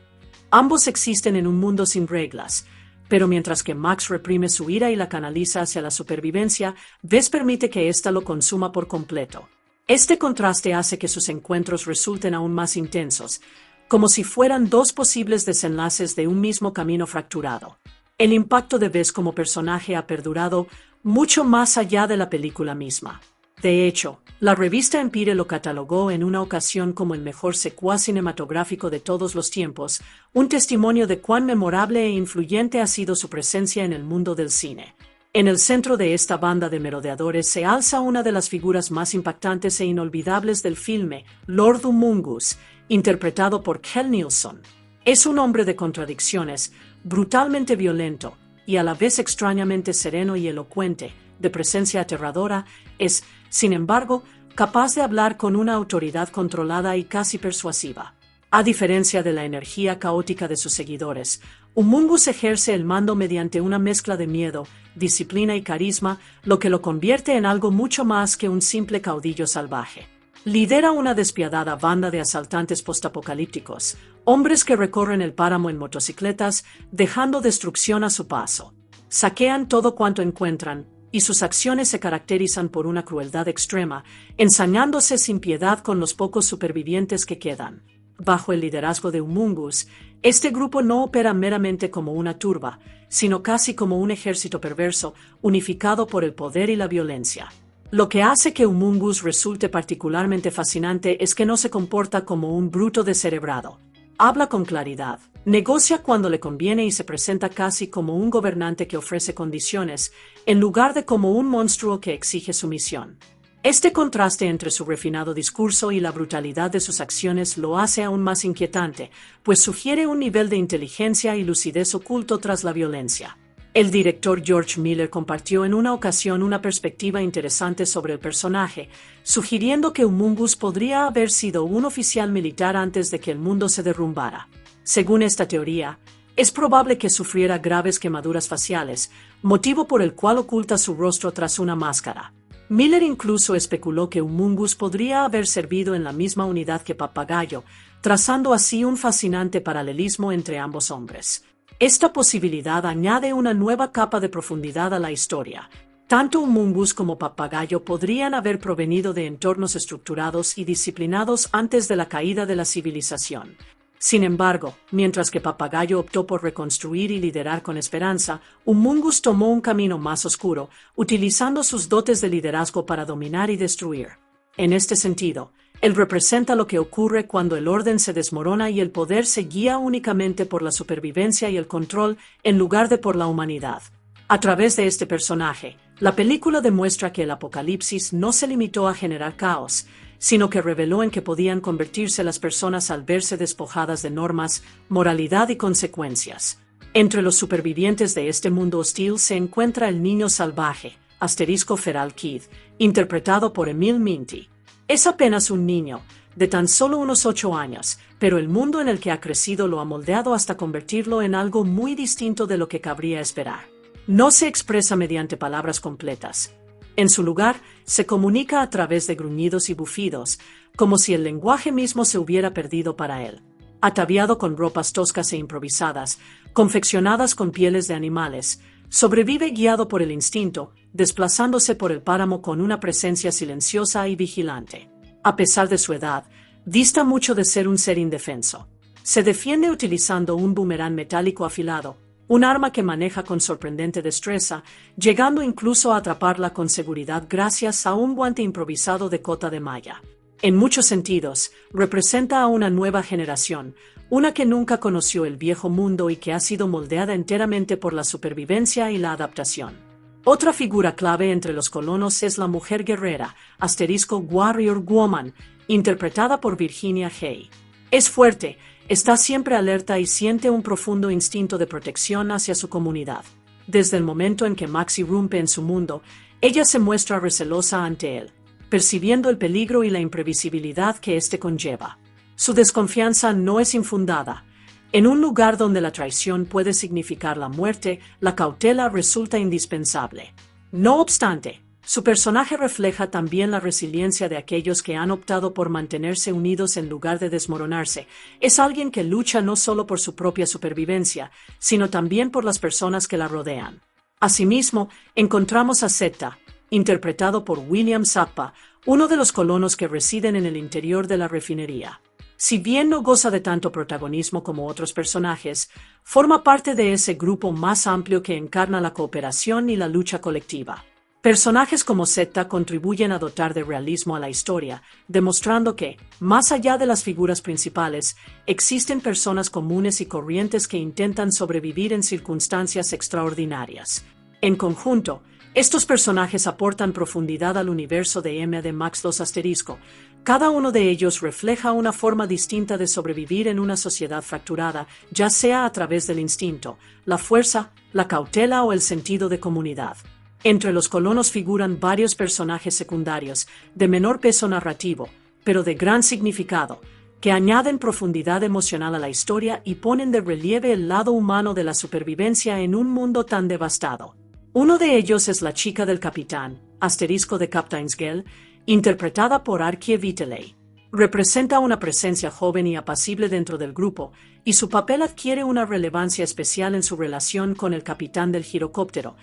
Ambos existen en un mundo sin reglas, pero mientras que Max reprime su ira y la canaliza hacia la supervivencia, Bess permite que ésta lo consuma por completo. Este contraste hace que sus encuentros resulten aún más intensos, como si fueran dos posibles desenlaces de un mismo camino fracturado. El impacto de Bess como personaje ha perdurado mucho más allá de la película misma. De hecho, la revista Empire lo catalogó en una ocasión como el mejor secuaz cinematográfico de todos los tiempos, un testimonio de cuán memorable e influyente ha sido su presencia en el mundo del cine. En el centro de esta banda de merodeadores se alza una de las figuras más impactantes e inolvidables del filme, Lord Humungus, interpretado por Kell Nilsson. Es un hombre de contradicciones, brutalmente violento y a la vez extrañamente sereno y elocuente, de presencia aterradora, es, sin embargo, capaz de hablar con una autoridad controlada y casi persuasiva. A diferencia de la energía caótica de sus seguidores, Humungus ejerce el mando mediante una mezcla de miedo, disciplina y carisma, lo que lo convierte en algo mucho más que un simple caudillo salvaje. Lidera una despiadada banda de asaltantes postapocalípticos, hombres que recorren el páramo en motocicletas, dejando destrucción a su paso. Saquean todo cuanto encuentran, y sus acciones se caracterizan por una crueldad extrema, ensañándose sin piedad con los pocos supervivientes que quedan. Bajo el liderazgo de Humungus, este grupo no opera meramente como una turba, sino casi como un ejército perverso, unificado por el poder y la violencia. Lo que hace que Humungus resulte particularmente fascinante es que no se comporta como un bruto descerebrado. Habla con claridad, negocia cuando le conviene y se presenta casi como un gobernante que ofrece condiciones, en lugar de como un monstruo que exige sumisión. Este contraste entre su refinado discurso y la brutalidad de sus acciones lo hace aún más inquietante, pues sugiere un nivel de inteligencia y lucidez oculto tras la violencia. El director George Miller compartió en una ocasión una perspectiva interesante sobre el personaje, sugiriendo que Humungus podría haber sido un oficial militar antes de que el mundo se derrumbara. Según esta teoría, es probable que sufriera graves quemaduras faciales, motivo por el cual oculta su rostro tras una máscara. Miller incluso especuló que Humungus podría haber servido en la misma unidad que Papagayo, trazando así un fascinante paralelismo entre ambos hombres. Esta posibilidad añade una nueva capa de profundidad a la historia. Tanto Humungus como Papagayo podrían haber provenido de entornos estructurados y disciplinados antes de la caída de la civilización. Sin embargo, mientras que Papagayo optó por reconstruir y liderar con esperanza, Humungus tomó un camino más oscuro, utilizando sus dotes de liderazgo para dominar y destruir. En este sentido, él representa lo que ocurre cuando el orden se desmorona y el poder se guía únicamente por la supervivencia y el control en lugar de por la humanidad. A través de este personaje, la película demuestra que el apocalipsis no se limitó a generar caos, sino que reveló en qué podían convertirse las personas al verse despojadas de normas, moralidad y consecuencias. Entre los supervivientes de este mundo hostil se encuentra el niño salvaje, Feral Kid, interpretado por Emil Minty. Es apenas un niño, de tan solo unos 8 años, pero el mundo en el que ha crecido lo ha moldeado hasta convertirlo en algo muy distinto de lo que cabría esperar. No se expresa mediante palabras completas. En su lugar, se comunica a través de gruñidos y bufidos, como si el lenguaje mismo se hubiera perdido para él. Ataviado con ropas toscas e improvisadas, confeccionadas con pieles de animales, sobrevive guiado por el instinto, desplazándose por el páramo con una presencia silenciosa y vigilante. A pesar de su edad, dista mucho de ser un ser indefenso. Se defiende utilizando un boomerang metálico afilado, un arma que maneja con sorprendente destreza, llegando incluso a atraparla con seguridad gracias a un guante improvisado de cota de malla. En muchos sentidos, representa a una nueva generación, una que nunca conoció el viejo mundo y que ha sido moldeada enteramente por la supervivencia y la adaptación. Otra figura clave entre los colonos es la mujer guerrera, Warrior Woman, interpretada por Virginia Hay. Es fuerte, está siempre alerta y siente un profundo instinto de protección hacia su comunidad. Desde el momento en que Max irrumpe en su mundo, ella se muestra recelosa ante él, percibiendo el peligro y la imprevisibilidad que éste conlleva. Su desconfianza no es infundada. En un lugar donde la traición puede significar la muerte, la cautela resulta indispensable. No obstante, su personaje refleja también la resiliencia de aquellos que han optado por mantenerse unidos en lugar de desmoronarse. Es alguien que lucha no solo por su propia supervivencia, sino también por las personas que la rodean. Asimismo, encontramos a Zeta, interpretado por William Zappa, uno de los colonos que residen en el interior de la refinería. Si bien no goza de tanto protagonismo como otros personajes, forma parte de ese grupo más amplio que encarna la cooperación y la lucha colectiva. Personajes como Zeta contribuyen a dotar de realismo a la historia, demostrando que, más allá de las figuras principales, existen personas comunes y corrientes que intentan sobrevivir en circunstancias extraordinarias. En conjunto, estos personajes aportan profundidad al universo de M de Max 2 **. Cada uno de ellos refleja una forma distinta de sobrevivir en una sociedad fracturada, ya sea a través del instinto, la fuerza, la cautela o el sentido de comunidad. Entre los colonos figuran varios personajes secundarios, de menor peso narrativo, pero de gran significado, que añaden profundidad emocional a la historia y ponen de relieve el lado humano de la supervivencia en un mundo tan devastado. Uno de ellos es la chica del capitán, de Captain's Gel, interpretada por Arkie Viteley. Representa una presencia joven y apacible dentro del grupo, y su papel adquiere una relevancia especial en su relación con el capitán del girocóptero,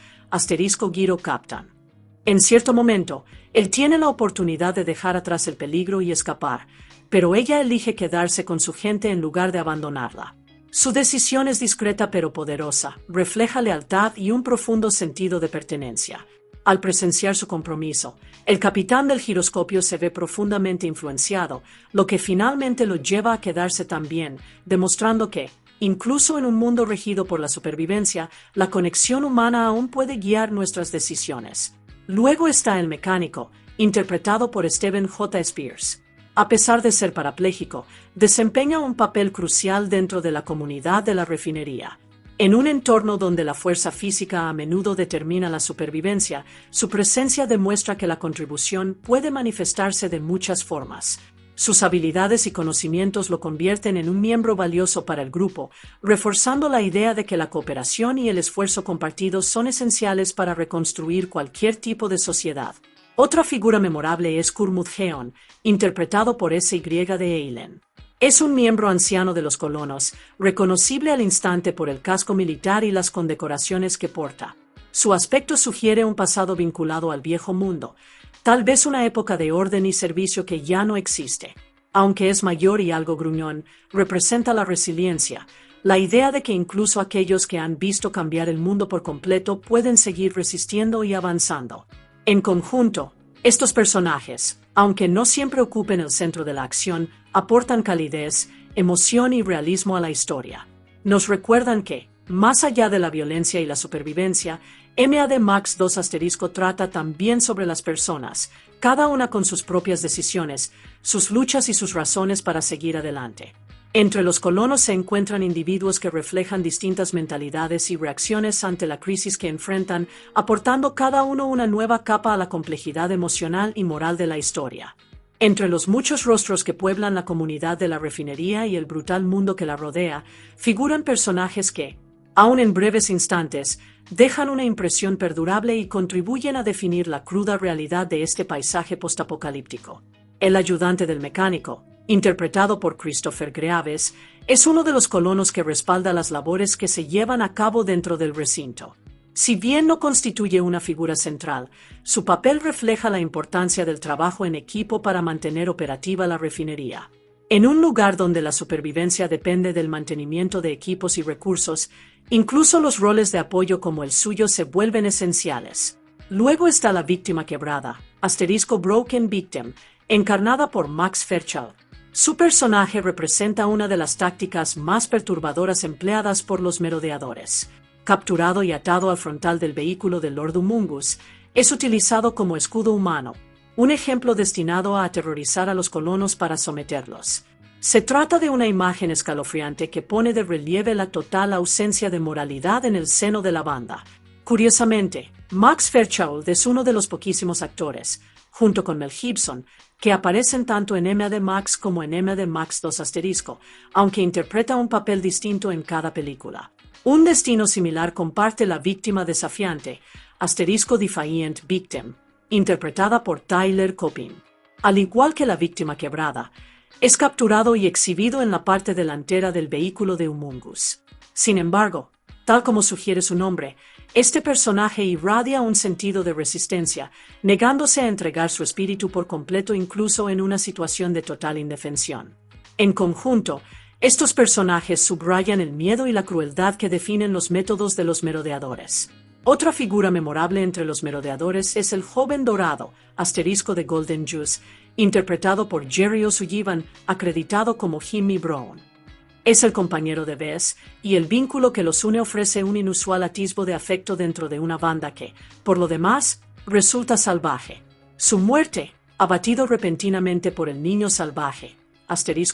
Giro Captain. En cierto momento, él tiene la oportunidad de dejar atrás el peligro y escapar, pero ella elige quedarse con su gente en lugar de abandonarla. Su decisión es discreta pero poderosa, refleja lealtad y un profundo sentido de pertenencia. Al presenciar su compromiso, el capitán del giroscopio se ve profundamente influenciado, lo que finalmente lo lleva a quedarse también, demostrando que, incluso en un mundo regido por la supervivencia, la conexión humana aún puede guiar nuestras decisiones. Luego está el mecánico, interpretado por Stephen J. Spears. A pesar de ser parapléjico, desempeña un papel crucial dentro de la comunidad de la refinería. En un entorno donde la fuerza física a menudo determina la supervivencia, su presencia demuestra que la contribución puede manifestarse de muchas formas. Sus habilidades y conocimientos lo convierten en un miembro valioso para el grupo, reforzando la idea de que la cooperación y el esfuerzo compartido son esenciales para reconstruir cualquier tipo de sociedad. Otra figura memorable es Kurmud Geon, interpretado por S.Y. de Eilen. Es un miembro anciano de los colonos, reconocible al instante por el casco militar y las condecoraciones que porta. Su aspecto sugiere un pasado vinculado al viejo mundo, tal vez una época de orden y servicio que ya no existe. Aunque es mayor y algo gruñón, representa la resiliencia, la idea de que incluso aquellos que han visto cambiar el mundo por completo pueden seguir resistiendo y avanzando. En conjunto, estos personajes, aunque no siempre ocupen el centro de la acción, aportan calidez, emoción y realismo a la historia. Nos recuerdan que, más allá de la violencia y la supervivencia, MAD Max 2 * trata también sobre las personas, cada una con sus propias decisiones, sus luchas y sus razones para seguir adelante. Entre los colonos se encuentran individuos que reflejan distintas mentalidades y reacciones ante la crisis que enfrentan, aportando cada uno una nueva capa a la complejidad emocional y moral de la historia. Entre los muchos rostros que pueblan la comunidad de la refinería y el brutal mundo que la rodea, figuran personajes que, aun en breves instantes, dejan una impresión perdurable y contribuyen a definir la cruda realidad de este paisaje postapocalíptico. El ayudante del mecánico, interpretado por Christopher Greaves, es uno de los colonos que respalda las labores que se llevan a cabo dentro del recinto. Si bien no constituye una figura central, su papel refleja la importancia del trabajo en equipo para mantener operativa la refinería. En un lugar donde la supervivencia depende del mantenimiento de equipos y recursos, incluso los roles de apoyo como el suyo se vuelven esenciales. Luego está la víctima quebrada, *Broken Victim, encarnada por Max Fairchild. Su personaje representa una de las tácticas más perturbadoras empleadas por los merodeadores. Capturado y atado al frontal del vehículo del Lord Humungus, es utilizado como escudo humano, un ejemplo destinado a aterrorizar a los colonos para someterlos. Se trata de una imagen escalofriante que pone de relieve la total ausencia de moralidad en el seno de la banda. Curiosamente, Max Fairchild es uno de los poquísimos actores, junto con Mel Gibson, que aparecen tanto en MAD Max como en MAD Max 2 *, aunque interpreta un papel distinto en cada película. Un destino similar comparte la víctima desafiante, *Defiant Victim, interpretada por Tyler Copin. Al igual que la víctima quebrada, es capturado y exhibido en la parte delantera del vehículo de Humungus. Sin embargo, tal como sugiere su nombre, este personaje irradia un sentido de resistencia, negándose a entregar su espíritu por completo incluso en una situación de total indefensión. En conjunto, estos personajes subrayan el miedo y la crueldad que definen los métodos de los merodeadores. Otra figura memorable entre los merodeadores es el joven dorado, *de Golden Juice, interpretado por Jerry O'Sullivan, acreditado como Jimmy Brown. Es el compañero de Bess, y el vínculo que los une ofrece un inusual atisbo de afecto dentro de una banda que, por lo demás, resulta salvaje. Su muerte, abatido repentinamente por el niño salvaje,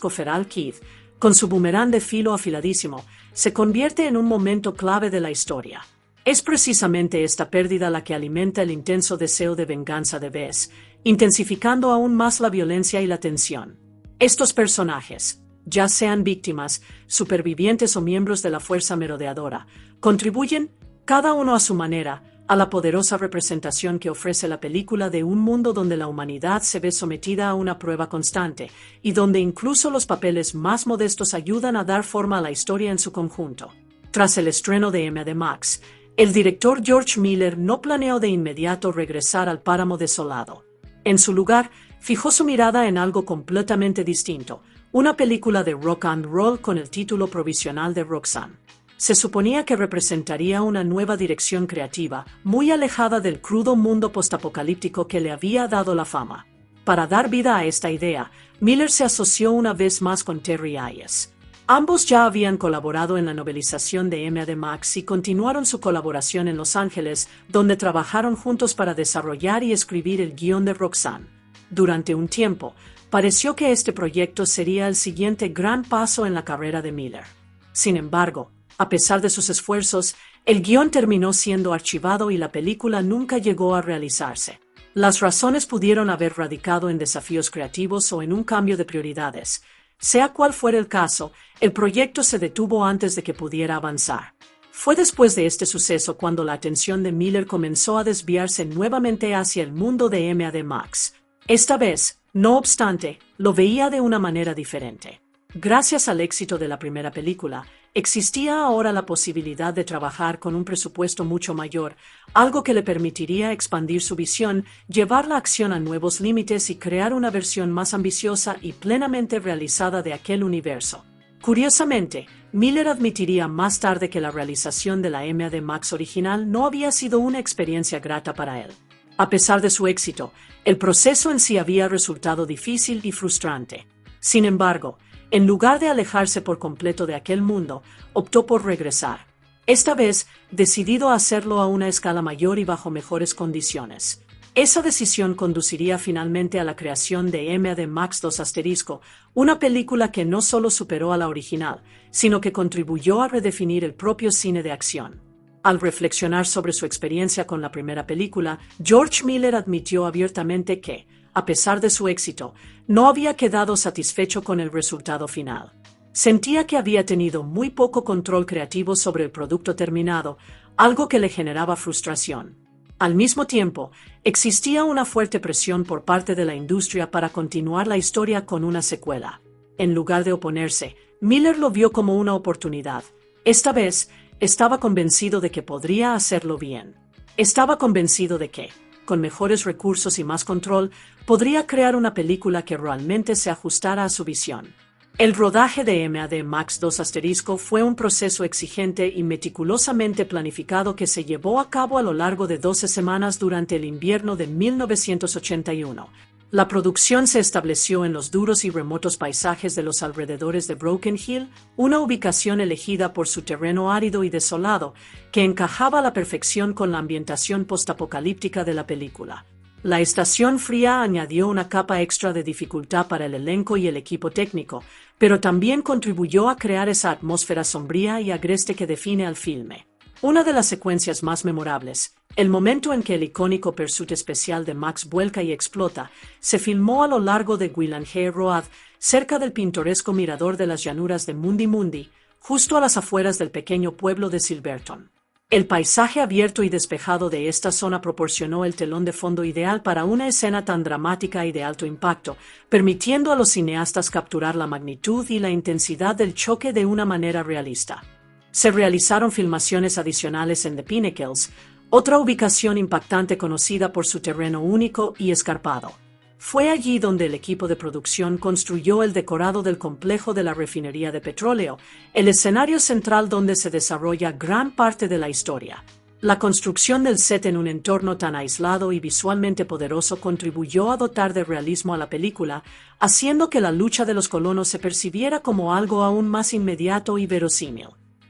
*Feral Keith, con su boomerang de filo afiladísimo, se convierte en un momento clave de la historia. Es precisamente esta pérdida la que alimenta el intenso deseo de venganza de Bess, intensificando aún más la violencia y la tensión. Estos personajes, ya sean víctimas, supervivientes o miembros de la fuerza merodeadora, contribuyen, cada uno a su manera, a la poderosa representación que ofrece la película de un mundo donde la humanidad se ve sometida a una prueba constante, y donde incluso los papeles más modestos ayudan a dar forma a la historia en su conjunto. Tras el estreno de MAD Max, el director George Miller no planeó de inmediato regresar al páramo desolado. En su lugar, fijó su mirada en algo completamente distinto, una película de rock and roll con el título provisional de Roxanne. Se suponía que representaría una nueva dirección creativa, muy alejada del crudo mundo postapocalíptico que le había dado la fama. Para dar vida a esta idea, Miller se asoció una vez más con Terry Hayes. Ambos ya habían colaborado en la novelización de M.A.D. Max y continuaron su colaboración en Los Ángeles, donde trabajaron juntos para desarrollar y escribir el guión de Roxanne. Durante un tiempo, pareció que este proyecto sería el siguiente gran paso en la carrera de Miller. Sin embargo, a pesar de sus esfuerzos, el guión terminó siendo archivado y la película nunca llegó a realizarse. Las razones pudieron haber radicado en desafíos creativos o en un cambio de prioridades. Sea cual fuera el caso, el proyecto se detuvo antes de que pudiera avanzar. Fue después de este suceso cuando la atención de Miller comenzó a desviarse nuevamente hacia el mundo de M.A.D. Max. Esta vez, no obstante, lo veía de una manera diferente. Gracias al éxito de la primera película, existía ahora la posibilidad de trabajar con un presupuesto mucho mayor, algo que le permitiría expandir su visión, llevar la acción a nuevos límites y crear una versión más ambiciosa y plenamente realizada de aquel universo. Curiosamente, Miller admitiría más tarde que la realización de la M.A.D. Max original no había sido una experiencia grata para él. A pesar de su éxito, el proceso en sí había resultado difícil y frustrante. Sin embargo, en lugar de alejarse por completo de aquel mundo, optó por regresar. Esta vez, decidido a hacerlo a una escala mayor y bajo mejores condiciones. Esa decisión conduciría finalmente a la creación de M.A.D. Max 2*, una película que no solo superó a la original, sino que contribuyó a redefinir el propio cine de acción. Al reflexionar sobre su experiencia con la primera película, George Miller admitió abiertamente que, a pesar de su éxito, no había quedado satisfecho con el resultado final. Sentía que había tenido muy poco control creativo sobre el producto terminado, algo que le generaba frustración. Al mismo tiempo, existía una fuerte presión por parte de la industria para continuar la historia con una secuela. En lugar de oponerse, Miller lo vio como una oportunidad. Esta vez, estaba convencido de que podría hacerlo bien. Estaba convencido de que, con mejores recursos y más control, podría crear una película que realmente se ajustara a su visión. El rodaje de M.A.D. Max 2* fue un proceso exigente y meticulosamente planificado que se llevó a cabo a lo largo de 12 semanas durante el invierno de 1981. La producción se estableció en los duros y remotos paisajes de los alrededores de Broken Hill, una ubicación elegida por su terreno árido y desolado, que encajaba a la perfección con la ambientación postapocalíptica de la película. La estación fría añadió una capa extra de dificultad para el elenco y el equipo técnico, pero también contribuyó a crear esa atmósfera sombría y agreste que define al filme. Una de las secuencias más memorables, el momento en que el icónico pursuit especial de Max vuelca y explota, se filmó a lo largo de Willanhea Road, cerca del pintoresco mirador de las llanuras de Mundi Mundi, justo a las afueras del pequeño pueblo de Silverton. El paisaje abierto y despejado de esta zona proporcionó el telón de fondo ideal para una escena tan dramática y de alto impacto, permitiendo a los cineastas capturar la magnitud y la intensidad del choque de una manera realista. Se realizaron filmaciones adicionales en The Pinnacles, otra ubicación impactante conocida por su terreno único y escarpado. Fue allí donde el equipo de producción construyó el decorado del complejo de la refinería de petróleo, el escenario central donde se desarrolla gran parte de la historia. La construcción del set en un entorno tan aislado y visualmente poderoso contribuyó a dotar de realismo a la película, haciendo que la lucha de los colonos se percibiera como algo aún más inmediato y verosímil.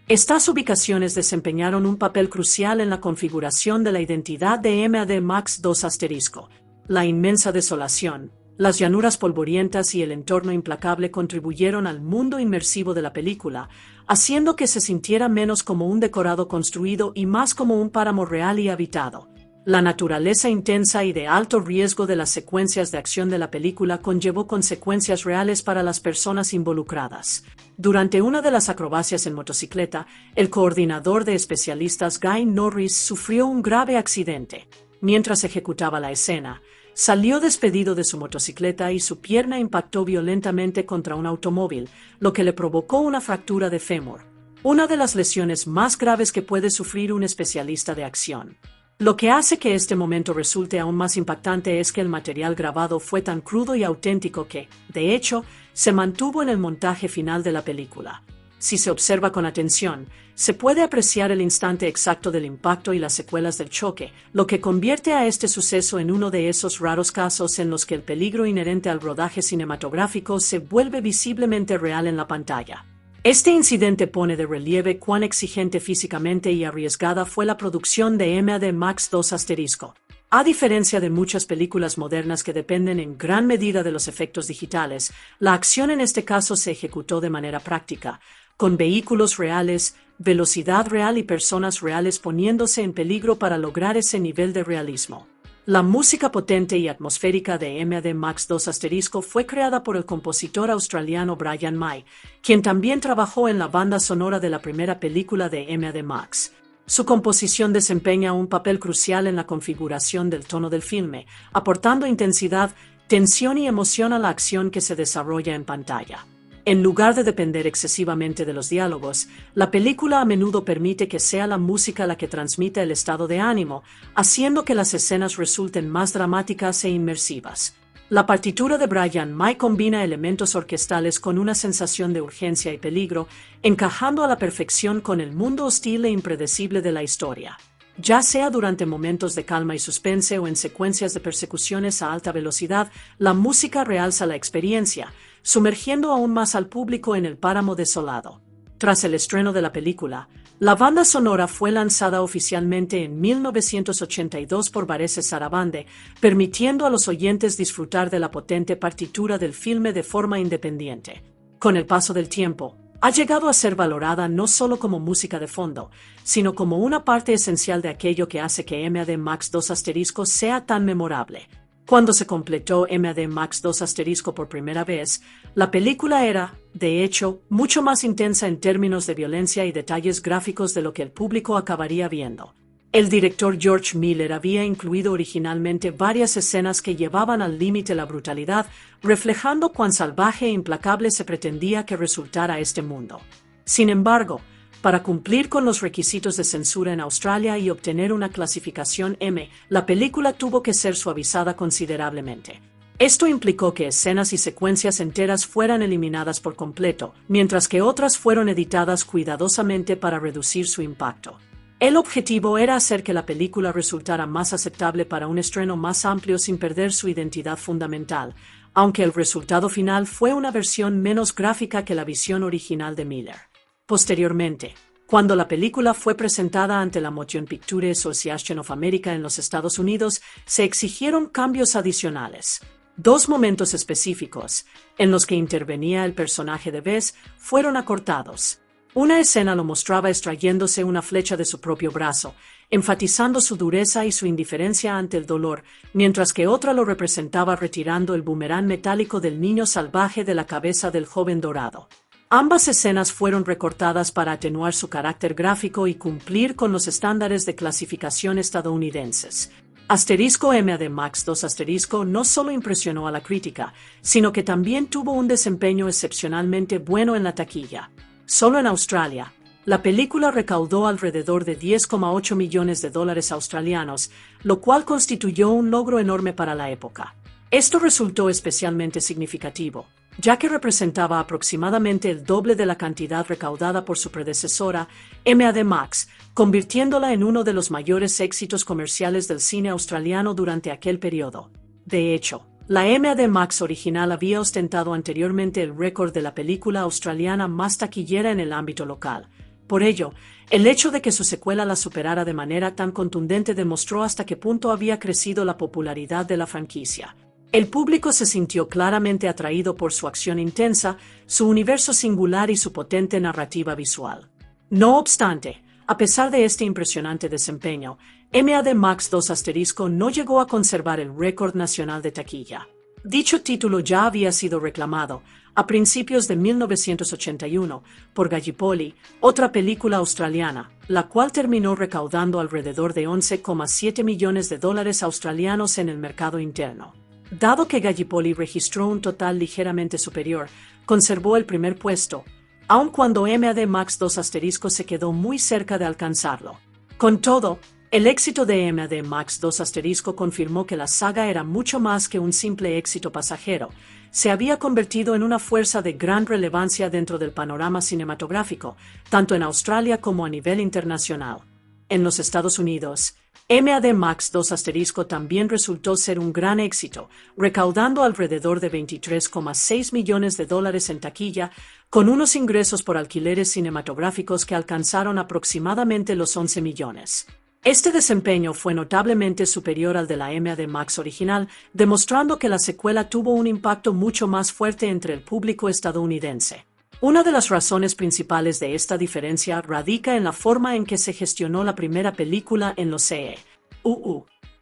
Estas ubicaciones desempeñaron un papel crucial en la configuración de la identidad de M.A.D. Max 2*. La inmensa desolación, las llanuras polvorientas y el entorno implacable contribuyeron al mundo inmersivo de la película, haciendo que se sintiera menos como un decorado construido y más como un páramo real y habitado. La naturaleza intensa y de alto riesgo de las secuencias de acción de la película conllevó consecuencias reales para las personas involucradas. Durante una de las acrobacias en motocicleta, el coordinador de especialistas Guy Norris sufrió un grave accidente. Mientras ejecutaba la escena, salió despedido de su motocicleta y su pierna impactó violentamente contra un automóvil, lo que le provocó una fractura de fémur, una de las lesiones más graves que puede sufrir un especialista de acción. Lo que hace que este momento resulte aún más impactante es que el material grabado fue tan crudo y auténtico que, de hecho, se mantuvo en el montaje final de la película. Si se observa con atención, se puede apreciar el instante exacto del impacto y las secuelas del choque, lo que convierte a este suceso en uno de esos raros casos en los que el peligro inherente al rodaje cinematográfico se vuelve visiblemente real en la pantalla. Este incidente pone de relieve cuán exigente físicamente y arriesgada fue la producción de Mad Max 2 ***. A diferencia de muchas películas modernas que dependen en gran medida de los efectos digitales, la acción en este caso se ejecutó de manera práctica, con vehículos reales, velocidad real y personas reales poniéndose en peligro para lograr ese nivel de realismo. La música potente y atmosférica de Mad Max 2 * fue creada por el compositor australiano Brian May, quien también trabajó en la banda sonora de la primera película de Mad Max. Su composición desempeña un papel crucial en la configuración del tono del filme, aportando intensidad, tensión y emoción a la acción que se desarrolla en pantalla. En lugar de depender excesivamente de los diálogos, la película a menudo permite que sea la música la que transmita el estado de ánimo, haciendo que las escenas resulten más dramáticas e inmersivas. La partitura de Brian May combina elementos orquestales con una sensación de urgencia y peligro, encajando a la perfección con el mundo hostil e impredecible de la historia. Ya sea durante momentos de calma y suspense o en secuencias de persecuciones a alta velocidad, la música realza la experiencia, sumergiendo aún más al público en el páramo desolado. Tras el estreno de la película, la banda sonora fue lanzada oficialmente en 1982 por Varese Sarabande, permitiendo a los oyentes disfrutar de la potente partitura del filme de forma independiente. Con el paso del tiempo, ha llegado a ser valorada no solo como música de fondo, sino como una parte esencial de aquello que hace que Mad Max 2 * sea tan memorable. Cuando se completó Mad Max 2 * por primera vez, la película era, de hecho, mucho más intensa en términos de violencia y detalles gráficos de lo que el público acabaría viendo. El director George Miller había incluido originalmente varias escenas que llevaban al límite la brutalidad, reflejando cuán salvaje e implacable se pretendía que resultara este mundo. Sin embargo, para cumplir con los requisitos de censura en Australia y obtener una clasificación M, la película tuvo que ser suavizada considerablemente. Esto implicó que escenas y secuencias enteras fueran eliminadas por completo, mientras que otras fueron editadas cuidadosamente para reducir su impacto. El objetivo era hacer que la película resultara más aceptable para un estreno más amplio sin perder su identidad fundamental, aunque el resultado final fue una versión menos gráfica que la visión original de Miller. Posteriormente, cuando la película fue presentada ante la Motion Picture Association of America en los Estados Unidos, se exigieron cambios adicionales. Dos momentos específicos, en los que intervenía el personaje de Bess, fueron acortados. Una escena lo mostraba extrayéndose una flecha de su propio brazo, enfatizando su dureza y su indiferencia ante el dolor, mientras que otra lo representaba retirando el boomerang metálico del niño salvaje de la cabeza del joven dorado. Ambas escenas fueron recortadas para atenuar su carácter gráfico y cumplir con los estándares de clasificación estadounidenses. Mad Max 2 * no solo impresionó a la crítica, sino que también tuvo un desempeño excepcionalmente bueno en la taquilla. Solo en Australia, la película recaudó alrededor de $10,8 millones australianos, lo cual constituyó un logro enorme para la época. Esto resultó especialmente significativo, ya que representaba aproximadamente el doble de la cantidad recaudada por su predecesora, Mad Max, convirtiéndola en uno de los mayores éxitos comerciales del cine australiano durante aquel periodo. De hecho, la Mad Max original había ostentado anteriormente el récord de la película australiana más taquillera en el ámbito local. Por ello, el hecho de que su secuela la superara de manera tan contundente demostró hasta qué punto había crecido la popularidad de la franquicia. El público se sintió claramente atraído por su acción intensa, su universo singular y su potente narrativa visual. No obstante, a pesar de este impresionante desempeño, Mad Max 2 * no llegó a conservar el récord nacional de taquilla. Dicho título ya había sido reclamado, a principios de 1981, por Gallipoli, otra película australiana, la cual terminó recaudando alrededor de $11,7 millones australianos en el mercado interno. Dado que Gallipoli registró un total ligeramente superior, conservó el primer puesto, aun cuando Mad Max 2 * se quedó muy cerca de alcanzarlo. Con todo, El éxito de M.A.D. Max 2 confirmó que la saga era mucho más que un simple éxito pasajero. Se había convertido en una fuerza de gran relevancia dentro del panorama cinematográfico, tanto en Australia como a nivel internacional. En los Estados Unidos, M.A.D. Max 2 también resultó ser un gran éxito, recaudando alrededor de $23,6 millones en taquilla, con unos ingresos por alquileres cinematográficos que alcanzaron aproximadamente los 11 millones. Este desempeño fue notablemente superior al de la M.A.D. Max original, demostrando que la secuela tuvo un impacto mucho más fuerte entre el público estadounidense. Una de las razones principales de esta diferencia radica en la forma en que se gestionó la primera película en los CE.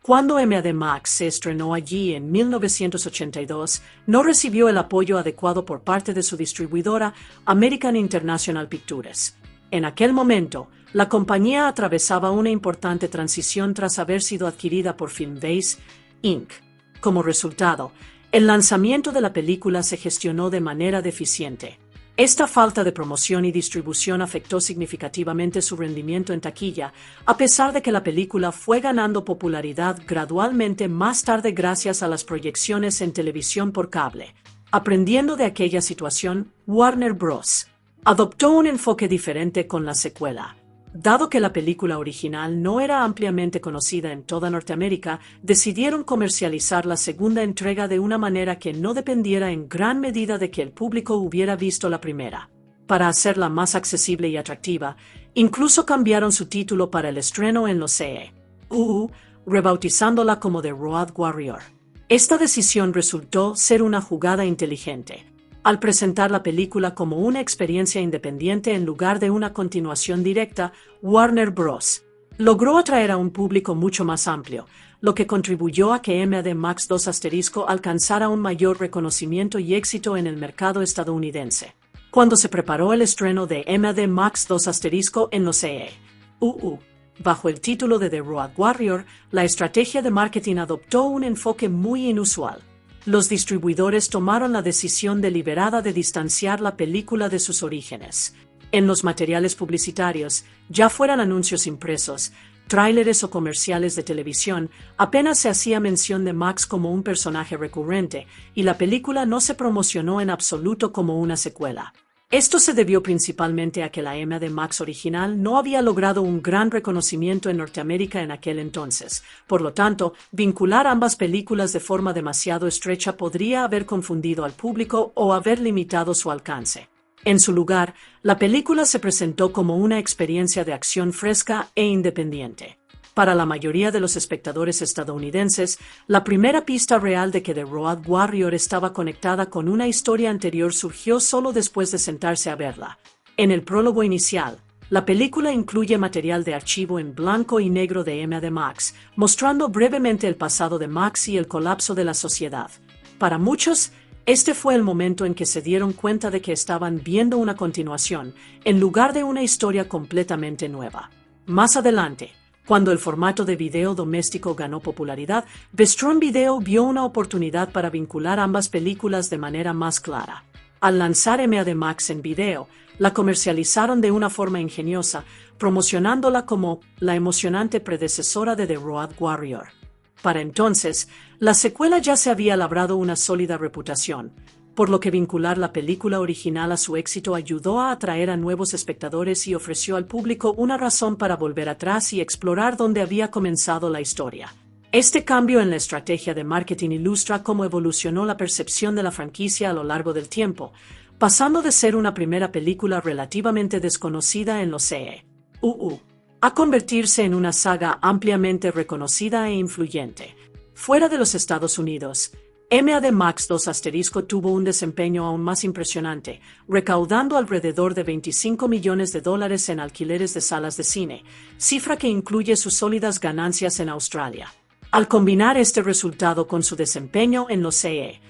Cuando M.A.D. Max se estrenó allí en 1982, no recibió el apoyo adecuado por parte de su distribuidora, American International Pictures. En aquel momento, la compañía atravesaba una importante transición tras haber sido adquirida por Filmbase, Inc. Como resultado, el lanzamiento de la película se gestionó de manera deficiente. Esta falta de promoción y distribución afectó significativamente su rendimiento en taquilla, a pesar de que la película fue ganando popularidad gradualmente más tarde gracias a las proyecciones en televisión por cable. Aprendiendo de aquella situación, Warner Bros. Adoptó un enfoque diferente con la secuela. Dado que la película original no era ampliamente conocida en toda Norteamérica, decidieron comercializar la segunda entrega de una manera que no dependiera en gran medida de que el público hubiera visto la primera. Para hacerla más accesible y atractiva, incluso cambiaron su título para el estreno en los CE, rebautizándola como The Road Warrior. Esta decisión resultó ser una jugada inteligente. Al presentar la película como una experiencia independiente en lugar de una continuación directa, Warner Bros. Logró atraer a un público mucho más amplio, lo que contribuyó a que M.A.D. Max 2 alcanzara un mayor reconocimiento y éxito en el mercado estadounidense. Cuando se preparó el estreno de M.A.D. Max 2 en los CE, bajo el título de The Road Warrior, la estrategia de marketing adoptó un enfoque muy inusual. Los distribuidores tomaron la decisión deliberada de distanciar la película de sus orígenes. En los materiales publicitarios, ya fueran anuncios impresos, tráileres o comerciales de televisión, apenas se hacía mención de Max como un personaje recurrente, y la película no se promocionó en absoluto como una secuela. Esto se debió principalmente a que la M.A.D. Max original no había logrado un gran reconocimiento en Norteamérica en aquel entonces. Por lo tanto, vincular ambas películas de forma demasiado estrecha podría haber confundido al público o haber limitado su alcance. En su lugar, la película se presentó como una experiencia de acción fresca e independiente. Para la mayoría de los espectadores estadounidenses, la primera pista real de que The Road Warrior estaba conectada con una historia anterior surgió solo después de sentarse a verla. En el prólogo inicial, la película incluye material de archivo en blanco y negro de M.A.D. Max, mostrando brevemente el pasado de Max y el colapso de la sociedad. Para muchos, este fue el momento en que se dieron cuenta de que estaban viendo una continuación, en lugar de una historia completamente nueva. Más adelante, cuando el formato de video doméstico ganó popularidad, Vestron Video vio una oportunidad para vincular ambas películas de manera más clara. Al lanzar M.A.D. Max en video, la comercializaron de una forma ingeniosa, promocionándola como la emocionante predecesora de The Road Warrior. Para entonces, la secuela ya se había labrado una sólida reputación, por lo que vincular la película original a su éxito ayudó a atraer a nuevos espectadores y ofreció al público una razón para volver atrás y explorar dónde había comenzado la historia. Este cambio en la estrategia de marketing ilustra cómo evolucionó la percepción de la franquicia a lo largo del tiempo, pasando de ser una primera película relativamente desconocida en los CE, a convertirse en una saga ampliamente reconocida e influyente. Fuera de los Estados Unidos, M.A.D. Max 2 tuvo un desempeño aún más impresionante, recaudando alrededor de $25 millones en alquileres de salas de cine, cifra que incluye sus sólidas ganancias en Australia. Al combinar este resultado con su desempeño en los CE,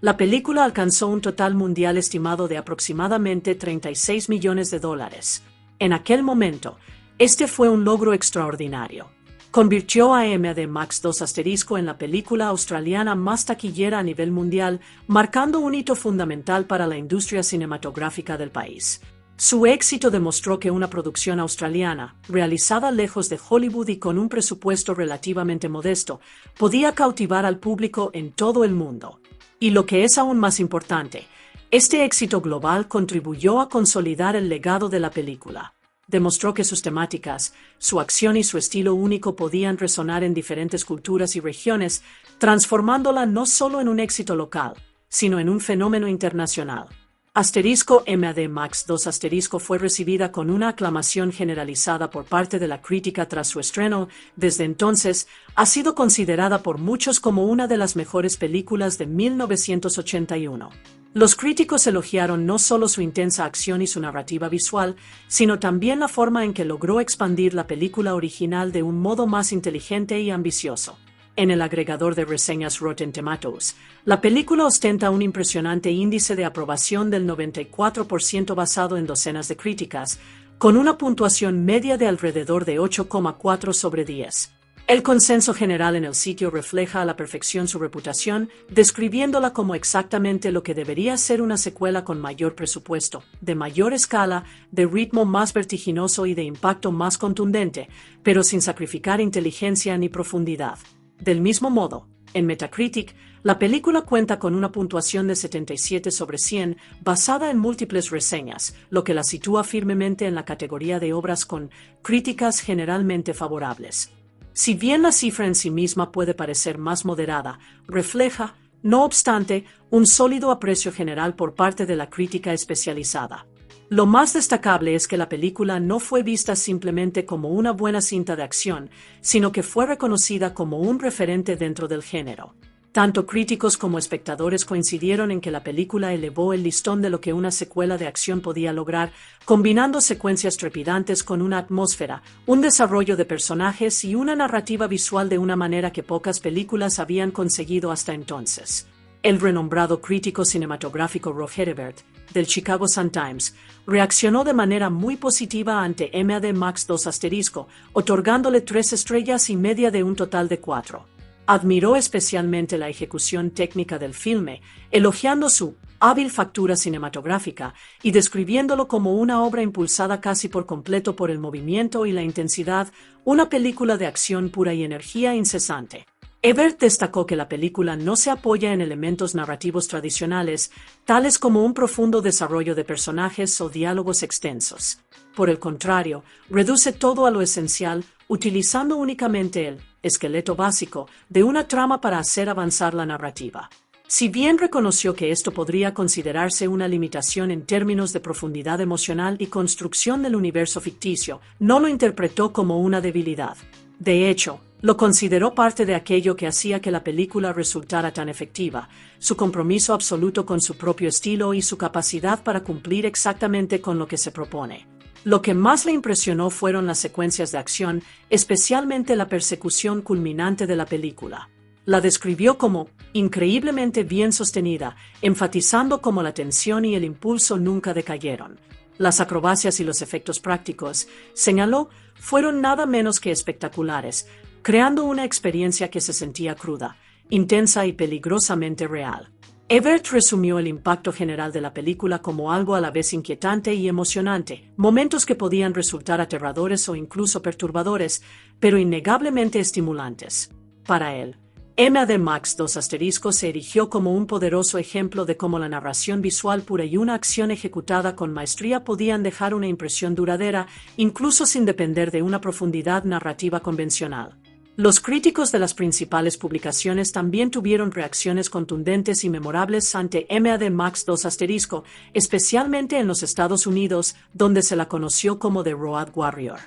la película alcanzó un total mundial estimado de aproximadamente $36 millones. En aquel momento, este fue un logro extraordinario. Convirtió a M.A.D. Max 2 en la película australiana más taquillera a nivel mundial, marcando un hito fundamental para la industria cinematográfica del país. Su éxito demostró que una producción australiana, realizada lejos de Hollywood y con un presupuesto relativamente modesto, podía cautivar al público en todo el mundo. Y lo que es aún más importante, este éxito global contribuyó a consolidar el legado de la película. Demostró que sus temáticas, su acción y su estilo único podían resonar en diferentes culturas y regiones, transformándola no solo en un éxito local, sino en un fenómeno internacional. *Mad Max 2* fue recibida con una aclamación generalizada por parte de la crítica tras su estreno. Desde entonces, ha sido considerada por muchos como una de las mejores películas de 1981. Los críticos elogiaron no solo su intensa acción y su narrativa visual, sino también la forma en que logró expandir la película original de un modo más inteligente y ambicioso. En el agregador de reseñas Rotten Tomatoes, la película ostenta un impresionante índice de aprobación del 94% basado en docenas de críticas, con una puntuación media de alrededor de 8,4 sobre 10. El consenso general en el sitio refleja a la perfección su reputación, describiéndola como exactamente lo que debería ser una secuela con mayor presupuesto, de mayor escala, de ritmo más vertiginoso y de impacto más contundente, pero sin sacrificar inteligencia ni profundidad. Del mismo modo, en Metacritic, la película cuenta con una puntuación de 77 sobre 100 basada en múltiples reseñas, lo que la sitúa firmemente en la categoría de obras con críticas generalmente favorables. Si bien la cifra en sí misma puede parecer más moderada, refleja, no obstante, un sólido aprecio general por parte de la crítica especializada. Lo más destacable es que la película no fue vista simplemente como una buena cinta de acción, sino que fue reconocida como un referente dentro del género. Tanto críticos como espectadores coincidieron en que la película elevó el listón de lo que una secuela de acción podía lograr, combinando secuencias trepidantes con una atmósfera, un desarrollo de personajes y una narrativa visual de una manera que pocas películas habían conseguido hasta entonces. El renombrado crítico cinematográfico Roger Ebert, del Chicago Sun-Times, reaccionó de manera muy positiva ante Mad Max 2*, otorgándole 3 estrellas y media de un total de 4. Admiró especialmente la ejecución técnica del filme, elogiando su hábil factura cinematográfica y describiéndolo como una obra impulsada casi por completo por el movimiento y la intensidad, una película de acción pura y energía incesante. Ebert destacó que la película no se apoya en elementos narrativos tradicionales, tales como un profundo desarrollo de personajes o diálogos extensos. Por el contrario, reduce todo a lo esencial, utilizando únicamente el esqueleto básico de una trama para hacer avanzar la narrativa. Si bien reconoció que esto podría considerarse una limitación en términos de profundidad emocional y construcción del universo ficticio, no lo interpretó como una debilidad. De hecho, lo consideró parte de aquello que hacía que la película resultara tan efectiva, su compromiso absoluto con su propio estilo y su capacidad para cumplir exactamente con lo que se propone. Lo que más le impresionó fueron las secuencias de acción, especialmente la persecución culminante de la película. La describió como increíblemente bien sostenida, enfatizando cómo la tensión y el impulso nunca decayeron. Las acrobacias y los efectos prácticos, señaló, fueron nada menos que espectaculares, creando una experiencia que se sentía cruda, intensa y peligrosamente real. Ebert resumió el impacto general de la película como algo a la vez inquietante y emocionante, momentos que podían resultar aterradores o incluso perturbadores, pero innegablemente estimulantes. Para él, Mad Max 2* se erigió como un poderoso ejemplo de cómo la narración visual pura y una acción ejecutada con maestría podían dejar una impresión duradera, incluso sin depender de una profundidad narrativa convencional. Los críticos de las principales publicaciones también tuvieron reacciones contundentes y memorables ante Mad Max 2*, especialmente en los Estados Unidos, donde se la conoció como The Road Warrior.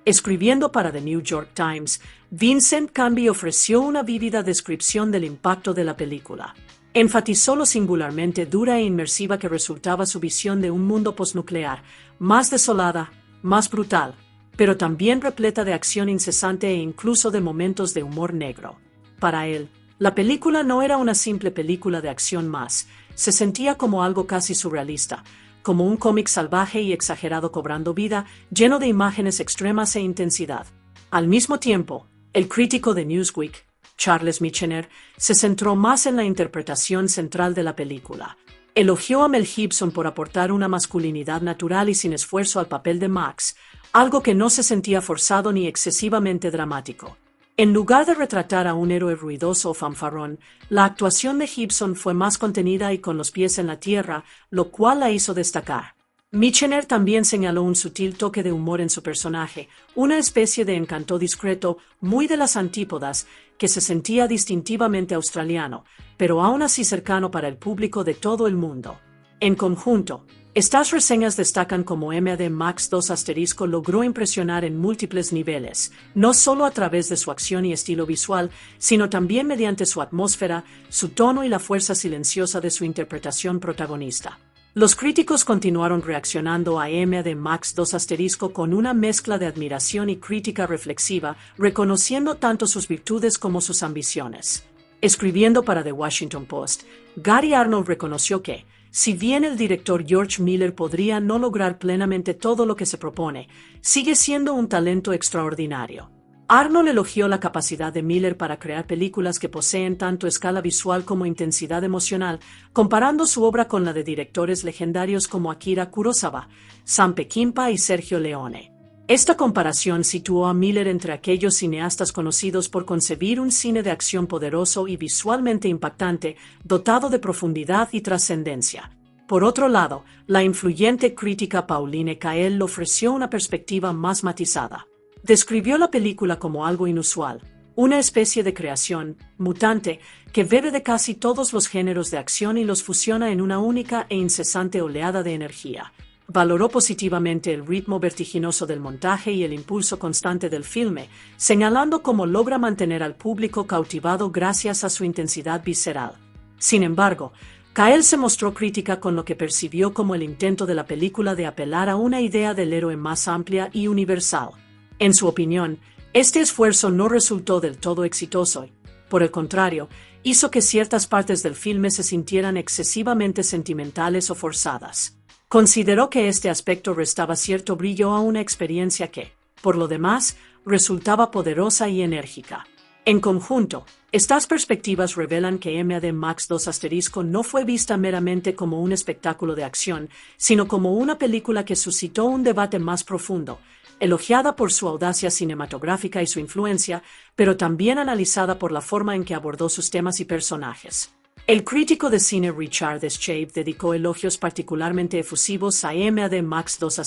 Escribiendo para The New York Times, Vincent Canby ofreció una vívida descripción del impacto de la película. Enfatizó lo singularmente dura e inmersiva que resultaba su visión de un mundo posnuclear, más desolada, más brutal, pero también repleta de acción incesante e incluso de momentos de humor negro. Para él, la película no era una simple película de acción más, se sentía como algo casi surrealista, como un cómic salvaje y exagerado cobrando vida, lleno de imágenes extremas e intensidad. Al mismo tiempo, el crítico de Newsweek, Charles Michener, se centró más en la interpretación central de la película. Elogió a Mel Gibson por aportar una masculinidad natural y sin esfuerzo al papel de Max, algo que no se sentía forzado ni excesivamente dramático. En lugar de retratar a un héroe ruidoso o fanfarrón, la actuación de Gibson fue más contenida y con los pies en la tierra, lo cual la hizo destacar. Michener también señaló un sutil toque de humor en su personaje, una especie de encanto discreto, muy de las antípodas, que se sentía distintivamente australiano, pero aún así cercano para el público de todo el mundo. En conjunto, estas reseñas destacan cómo Mad Max 2 logró impresionar en múltiples niveles, no solo a través de su acción y estilo visual, sino también mediante su atmósfera, su tono y la fuerza silenciosa de su interpretación protagonista. Los críticos continuaron reaccionando a Mad Max 2 con una mezcla de admiración y crítica reflexiva, reconociendo tanto sus virtudes como sus ambiciones. Escribiendo para The Washington Post, Gary Arnold reconoció que, si bien el director George Miller podría no lograr plenamente todo lo que se propone, sigue siendo un talento extraordinario. Arnold elogió la capacidad de Miller para crear películas que poseen tanto escala visual como intensidad emocional, comparando su obra con la de directores legendarios como Akira Kurosawa, Sam Peckinpah y Sergio Leone. Esta comparación situó a Miller entre aquellos cineastas conocidos por concebir un cine de acción poderoso y visualmente impactante, dotado de profundidad y trascendencia. Por otro lado, la influyente crítica Pauline Kael le ofreció una perspectiva más matizada. Describió la película como algo inusual, una especie de creación, mutante, que bebe de casi todos los géneros de acción y los fusiona en una única e incesante oleada de energía. Valoró positivamente el ritmo vertiginoso del montaje y el impulso constante del filme, señalando cómo logra mantener al público cautivado gracias a su intensidad visceral. Sin embargo, Kael se mostró crítica con lo que percibió como el intento de la película de apelar a una idea del héroe más amplia y universal. En su opinión, este esfuerzo no resultó del todo exitoso y, por el contrario, hizo que ciertas partes del filme se sintieran excesivamente sentimentales o forzadas. Consideró que este aspecto restaba cierto brillo a una experiencia que, por lo demás, resultaba poderosa y enérgica. En conjunto, estas perspectivas revelan que Mad Max 2 no fue vista meramente como un espectáculo de acción, sino como una película que suscitó un debate más profundo, elogiada por su audacia cinematográfica y su influencia, pero también analizada por la forma en que abordó sus temas y personajes. El crítico de cine Richard Schaib dedicó elogios particularmente efusivos a Mad Max 2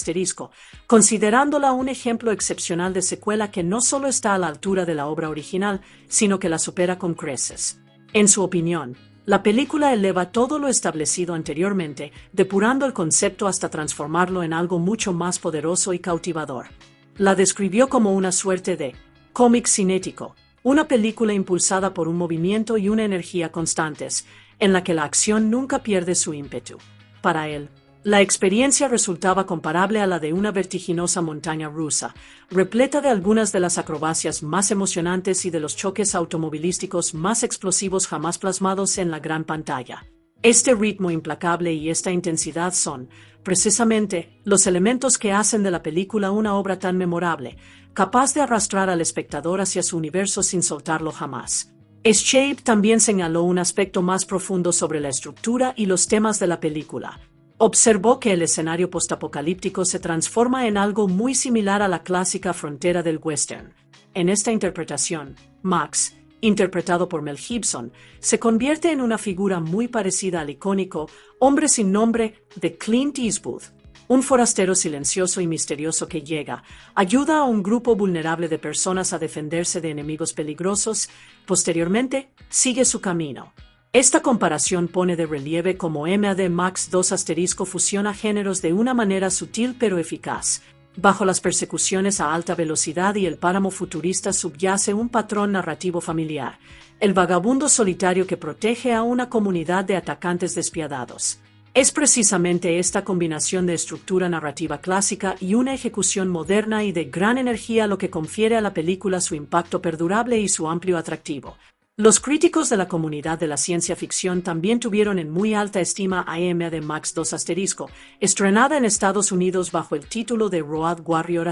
considerándola un ejemplo excepcional de secuela que no solo está a la altura de la obra original, sino que la supera con creces. En su opinión, la película eleva todo lo establecido anteriormente, depurando el concepto hasta transformarlo en algo mucho más poderoso y cautivador. La describió como una suerte de cómic cinético, una película impulsada por un movimiento y una energía constantes, en la que la acción nunca pierde su ímpetu. Para él, la experiencia resultaba comparable a la de una vertiginosa montaña rusa, repleta de algunas de las acrobacias más emocionantes y de los choques automovilísticos más explosivos jamás plasmados en la gran pantalla. Este ritmo implacable y esta intensidad son, precisamente, los elementos que hacen de la película una obra tan memorable, capaz de arrastrar al espectador hacia su universo sin soltarlo jamás. Schaib también señaló un aspecto más profundo sobre la estructura y los temas de la película. Observó que el escenario postapocalíptico se transforma en algo muy similar a la clásica frontera del western. En esta interpretación, Max, interpretado por Mel Gibson, se convierte en una figura muy parecida al icónico Hombre sin nombre de Clint Eastwood, un forastero silencioso y misterioso que llega, ayuda a un grupo vulnerable de personas a defenderse de enemigos peligrosos, posteriormente sigue su camino. Esta comparación pone de relieve cómo Mad Max 2 fusiona géneros de una manera sutil pero eficaz. Bajo las persecuciones a alta velocidad y el páramo futurista subyace un patrón narrativo familiar, el vagabundo solitario que protege a una comunidad de atacantes despiadados. Es precisamente esta combinación de estructura narrativa clásica y una ejecución moderna y de gran energía lo que confiere a la película su impacto perdurable y su amplio atractivo. Los críticos de la comunidad de la ciencia ficción también tuvieron en muy alta estima a Mad Max 2 estrenada en Estados Unidos bajo el título de Road Warrior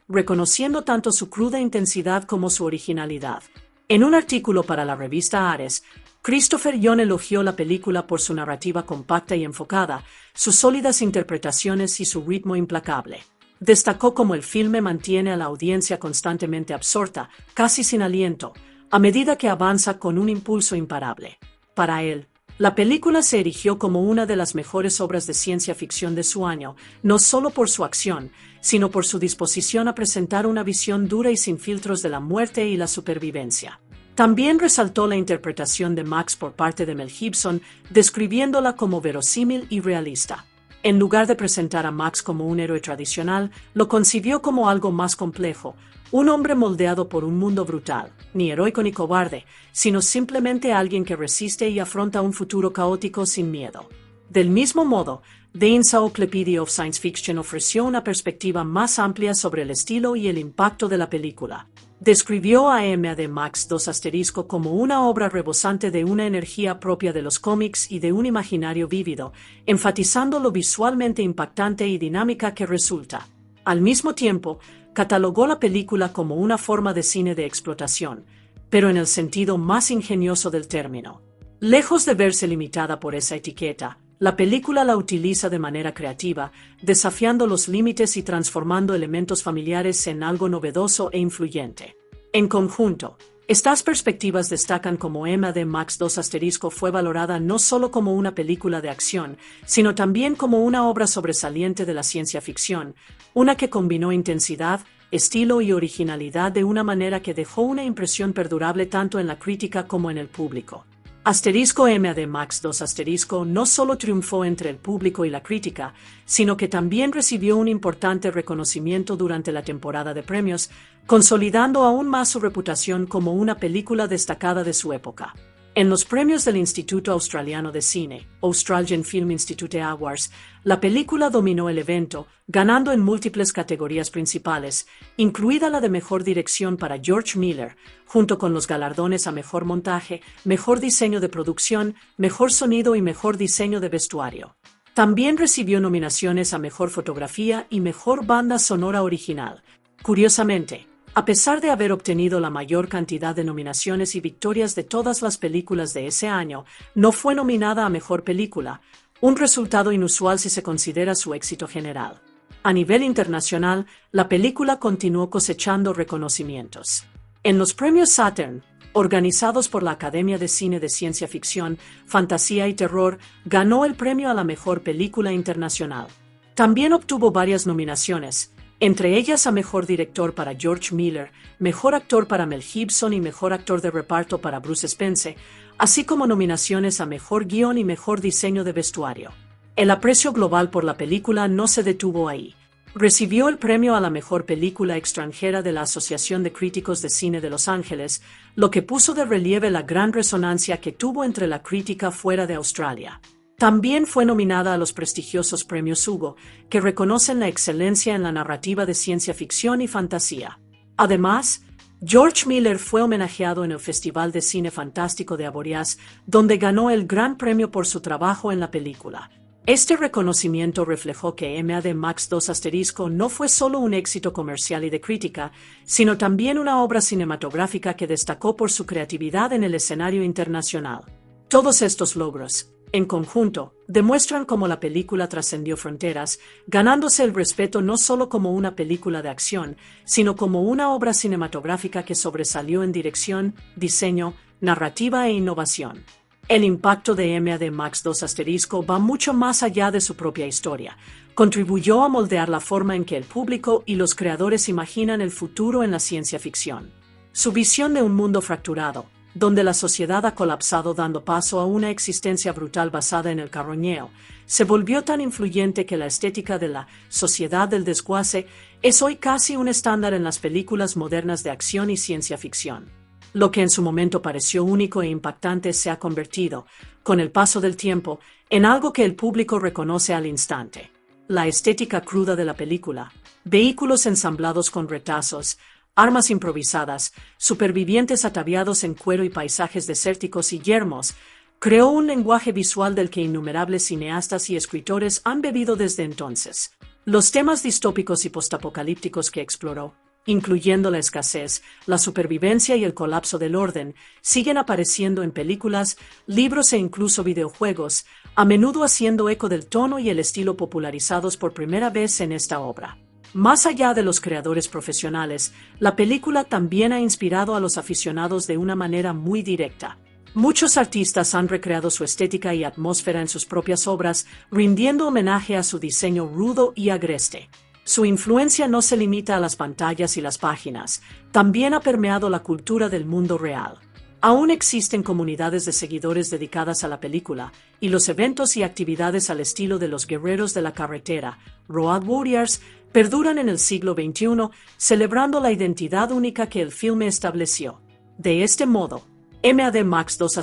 reconociendo tanto su cruda intensidad como su originalidad. En un artículo para la revista Ares, Christopher Young elogió la película por su narrativa compacta y enfocada, sus sólidas interpretaciones y su ritmo implacable. Destacó cómo el filme mantiene a la audiencia constantemente absorta, casi sin aliento, a medida que avanza con un impulso imparable. Para él, la película se erigió como una de las mejores obras de ciencia ficción de su año, no solo por su acción, sino por su disposición a presentar una visión dura y sin filtros de la muerte y la supervivencia. También resaltó la interpretación de Max por parte de Mel Gibson, describiéndola como verosímil y realista. En lugar de presentar a Max como un héroe tradicional, lo concibió como algo más complejo, un hombre moldeado por un mundo brutal, ni heroico ni cobarde, sino simplemente alguien que resiste y afronta un futuro caótico sin miedo. Del mismo modo, The Encyclopedia of Science Fiction ofreció una perspectiva más amplia sobre el estilo y el impacto de la película. Describió a Mad Max 2* como una obra rebosante de una energía propia de los cómics y de un imaginario vívido, enfatizando lo visualmente impactante y dinámica que resulta. Al mismo tiempo, catalogó la película como una forma de cine de explotación, pero en el sentido más ingenioso del término. Lejos de verse limitada por esa etiqueta, la película la utiliza de manera creativa, desafiando los límites y transformando elementos familiares en algo novedoso e influyente. En conjunto, estas perspectivas destacan cómo Mad Max 2* fue valorada no solo como una película de acción, sino también como una obra sobresaliente de la ciencia ficción, una que combinó intensidad, estilo y originalidad de una manera que dejó una impresión perdurable tanto en la crítica como en el público. Mad Max 2* no solo triunfó entre el público y la crítica, sino que también recibió un importante reconocimiento durante la temporada de premios, consolidando aún más su reputación como una película destacada de su época. En los premios del Instituto Australiano de Cine, Australian Film Institute Awards, la película dominó el evento, ganando en múltiples categorías principales, incluida la de Mejor Dirección para George Miller, junto con los galardones a Mejor Montaje, Mejor Diseño de Producción, Mejor Sonido y Mejor Diseño de Vestuario. También recibió nominaciones a Mejor Fotografía y Mejor Banda Sonora Original. Curiosamente, a pesar de haber obtenido la mayor cantidad de nominaciones y victorias de todas las películas de ese año, no fue nominada a Mejor Película, un resultado inusual si se considera su éxito general. A nivel internacional, la película continuó cosechando reconocimientos. En los premios Saturn, organizados por la Academia de Cine de Ciencia Ficción, Fantasía y Terror, ganó el premio a la Mejor Película Internacional. También obtuvo varias nominaciones, entre ellas a Mejor Director para George Miller, Mejor Actor para Mel Gibson y Mejor Actor de Reparto para Bruce Spence, así como nominaciones a Mejor Guión y Mejor Diseño de Vestuario. El aprecio global por la película no se detuvo ahí. Recibió el premio a la Mejor Película Extranjera de la Asociación de Críticos de Cine de Los Ángeles, lo que puso de relieve la gran resonancia que tuvo entre la crítica fuera de Australia. También fue nominada a los prestigiosos premios Hugo, que reconocen la excelencia en la narrativa de ciencia ficción y fantasía. Además, George Miller fue homenajeado en el Festival de Cine Fantástico de Avoriaz, donde ganó el gran premio por su trabajo en la película. Este reconocimiento reflejó que Mad Max 2* no fue solo un éxito comercial y de crítica, sino también una obra cinematográfica que destacó por su creatividad en el escenario internacional. Todos estos logros, en conjunto, demuestran cómo la película trascendió fronteras, ganándose el respeto no solo como una película de acción, sino como una obra cinematográfica que sobresalió en dirección, diseño, narrativa e innovación. El impacto de Mad Max 2* va mucho más allá de su propia historia. Contribuyó a moldear la forma en que el público y los creadores imaginan el futuro en la ciencia ficción. Su visión de un mundo fracturado, donde la sociedad ha colapsado dando paso a una existencia brutal basada en el carroñeo, se volvió tan influyente que la estética de la sociedad del desguace es hoy casi un estándar en las películas modernas de acción y ciencia ficción. Lo que en su momento pareció único e impactante se ha convertido, con el paso del tiempo, en algo que el público reconoce al instante. La estética cruda de la película, vehículos ensamblados con retazos, armas improvisadas, supervivientes ataviados en cuero y paisajes desérticos y yermos, creó un lenguaje visual del que innumerables cineastas y escritores han bebido desde entonces. Los temas distópicos y postapocalípticos que exploró, incluyendo la escasez, la supervivencia y el colapso del orden, siguen apareciendo en películas, libros e incluso videojuegos, a menudo haciendo eco del tono y el estilo popularizados por primera vez en esta obra. Más allá de los creadores profesionales, la película también ha inspirado a los aficionados de una manera muy directa. Muchos artistas han recreado su estética y atmósfera en sus propias obras, rindiendo homenaje a su diseño rudo y agreste. Su influencia no se limita a las pantallas y las páginas, también ha permeado la cultura del mundo real. Aún existen comunidades de seguidores dedicadas a la película, y los eventos y actividades al estilo de los guerreros de la carretera, Road Warriors, perduran en el siglo XXI, celebrando la identidad única que el filme estableció. De este modo, Mad Max 2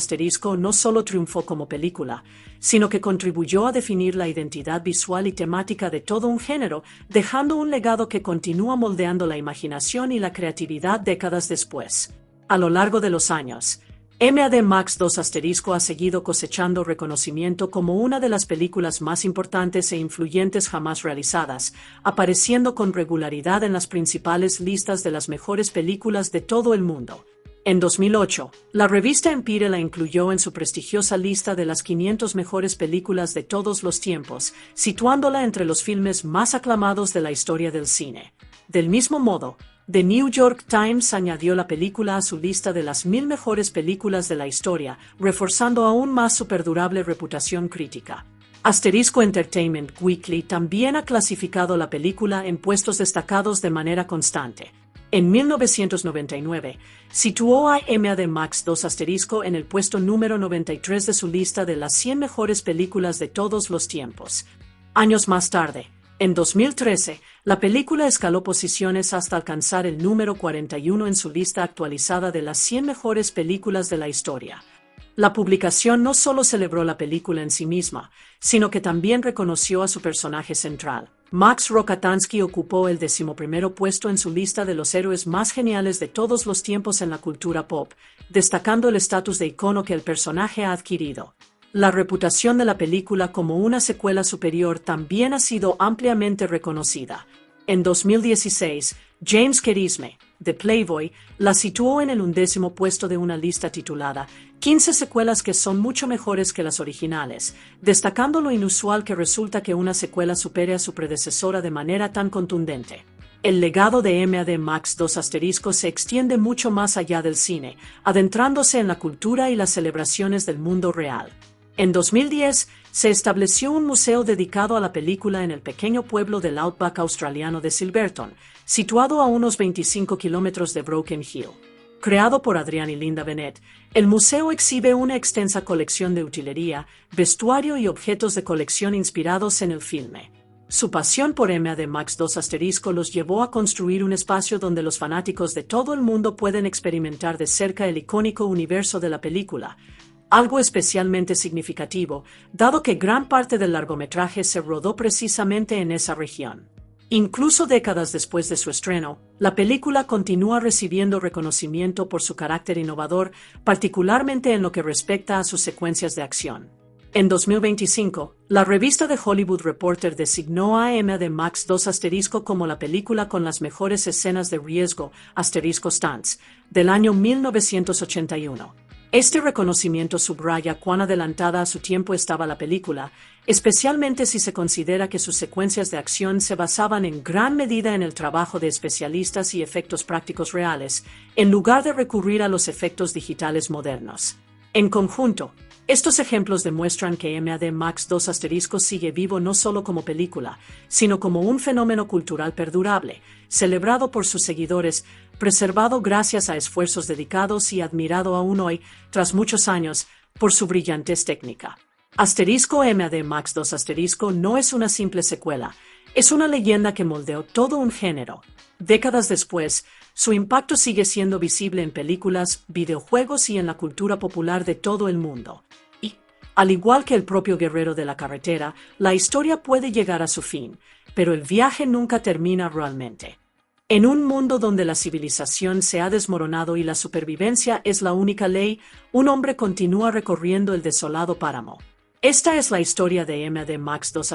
no solo triunfó como película, sino que contribuyó a definir la identidad visual y temática de todo un género, dejando un legado que continúa moldeando la imaginación y la creatividad décadas después. A lo largo de los años, Mad Max 2 ha seguido cosechando reconocimiento como una de las películas más importantes e influyentes jamás realizadas, apareciendo con regularidad en las principales listas de las mejores películas de todo el mundo. En 2008, la revista Empire la incluyó en su prestigiosa lista de las 500 mejores películas de todos los tiempos, situándola entre los filmes más aclamados de la historia del cine. Del mismo modo, The New York Times añadió la película a su lista de las 1000 mejores películas de la historia, reforzando aún más su perdurable reputación crítica. Asterisco Entertainment Weekly también ha clasificado la película en puestos destacados de manera constante. En 1999, situó a Mad Max 2 en el puesto número 93 de su lista de las 100 mejores películas de todos los tiempos. Años más tarde, en 2013, la película escaló posiciones hasta alcanzar el número 41 en su lista actualizada de las 100 mejores películas de la historia. La publicación no solo celebró la película en sí misma, sino que también reconoció a su personaje central. Max Rokatansky ocupó el 11º puesto en su lista de los héroes más geniales de todos los tiempos en la cultura pop, destacando el estatus de icono que el personaje ha adquirido. La reputación de la película como una secuela superior también ha sido ampliamente reconocida. En 2016, James Kerisme, de Playboy, la situó en el 11º puesto de una lista titulada 15 secuelas que son mucho mejores que las originales, destacando lo inusual que resulta que una secuela supere a su predecesora de manera tan contundente. El legado de Mad Max 2 se extiende mucho más allá del cine, adentrándose en la cultura y las celebraciones del mundo real. En 2010, se estableció un museo dedicado a la película en el pequeño pueblo del outback australiano de Silverton, situado a unos 25 kilómetros de Broken Hill. Creado por Adrian y Linda Bennett, el museo exhibe una extensa colección de utilería, vestuario y objetos de colección inspirados en el filme. Su pasión por Mad Max 2 los llevó a construir un espacio donde los fanáticos de todo el mundo pueden experimentar de cerca el icónico universo de la película, algo especialmente significativo, dado que gran parte del largometraje se rodó precisamente en esa región. Incluso décadas después de su estreno, la película continúa recibiendo reconocimiento por su carácter innovador, particularmente en lo que respecta a sus secuencias de acción. En 2025, la revista The Hollywood Reporter designó a Mad Max 2 como la película con las mejores escenas de riesgo (stunts) del año 1981. Este reconocimiento subraya cuán adelantada a su tiempo estaba la película, especialmente si se considera que sus secuencias de acción se basaban en gran medida en el trabajo de especialistas y efectos prácticos reales, en lugar de recurrir a los efectos digitales modernos. En conjunto, estos ejemplos demuestran que Mad Max 2 sigue vivo no solo como película, sino como un fenómeno cultural perdurable, celebrado por sus seguidores, preservado gracias a esfuerzos dedicados y admirado aún hoy, tras muchos años, por su brillantez técnica. Mad Max 2 no es una simple secuela, es una leyenda que moldeó todo un género. Décadas después, su impacto sigue siendo visible en películas, videojuegos y en la cultura popular de todo el mundo. Y, al igual que el propio guerrero de la carretera, la historia puede llegar a su fin, pero el viaje nunca termina realmente. En un mundo donde la civilización se ha desmoronado y la supervivencia es la única ley, un hombre continúa recorriendo el desolado páramo. Esta es la historia de Mad Max 2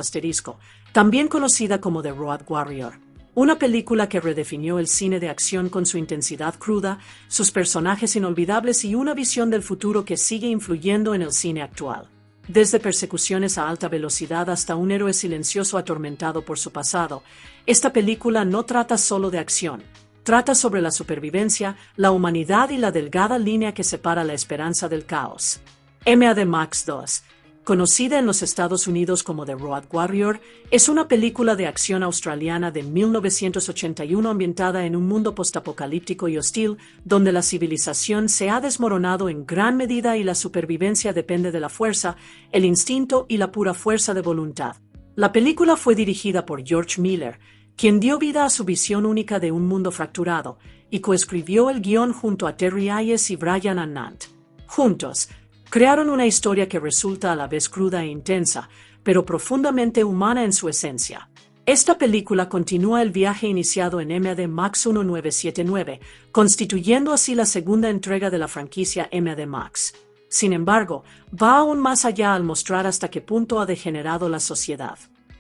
también conocida como The Road Warrior. una película que redefinió el cine de acción con su intensidad cruda, sus personajes inolvidables y una visión del futuro que sigue influyendo en el cine actual. Desde persecuciones a alta velocidad hasta un héroe silencioso atormentado por su pasado, esta película no trata solo de acción. Trata sobre la supervivencia, la humanidad y la delgada línea que separa la esperanza del caos. Mad Max 2, conocida en los Estados Unidos como The Road Warrior, es una película de acción australiana de 1981 ambientada en un mundo postapocalíptico y hostil, donde la civilización se ha desmoronado en gran medida y la supervivencia depende de la fuerza, el instinto y la pura fuerza de voluntad. La película fue dirigida por George Miller, quien dio vida a su visión única de un mundo fracturado, y coescribió el guión junto a Terry Hayes y Brian Annant. Juntos, crearon una historia que resulta a la vez cruda e intensa, pero profundamente humana en su esencia. Esta película continúa el viaje iniciado en Mad Max 1979, constituyendo así la segunda entrega de la franquicia Mad Max. Sin embargo, va aún más allá al mostrar hasta qué punto ha degenerado la sociedad.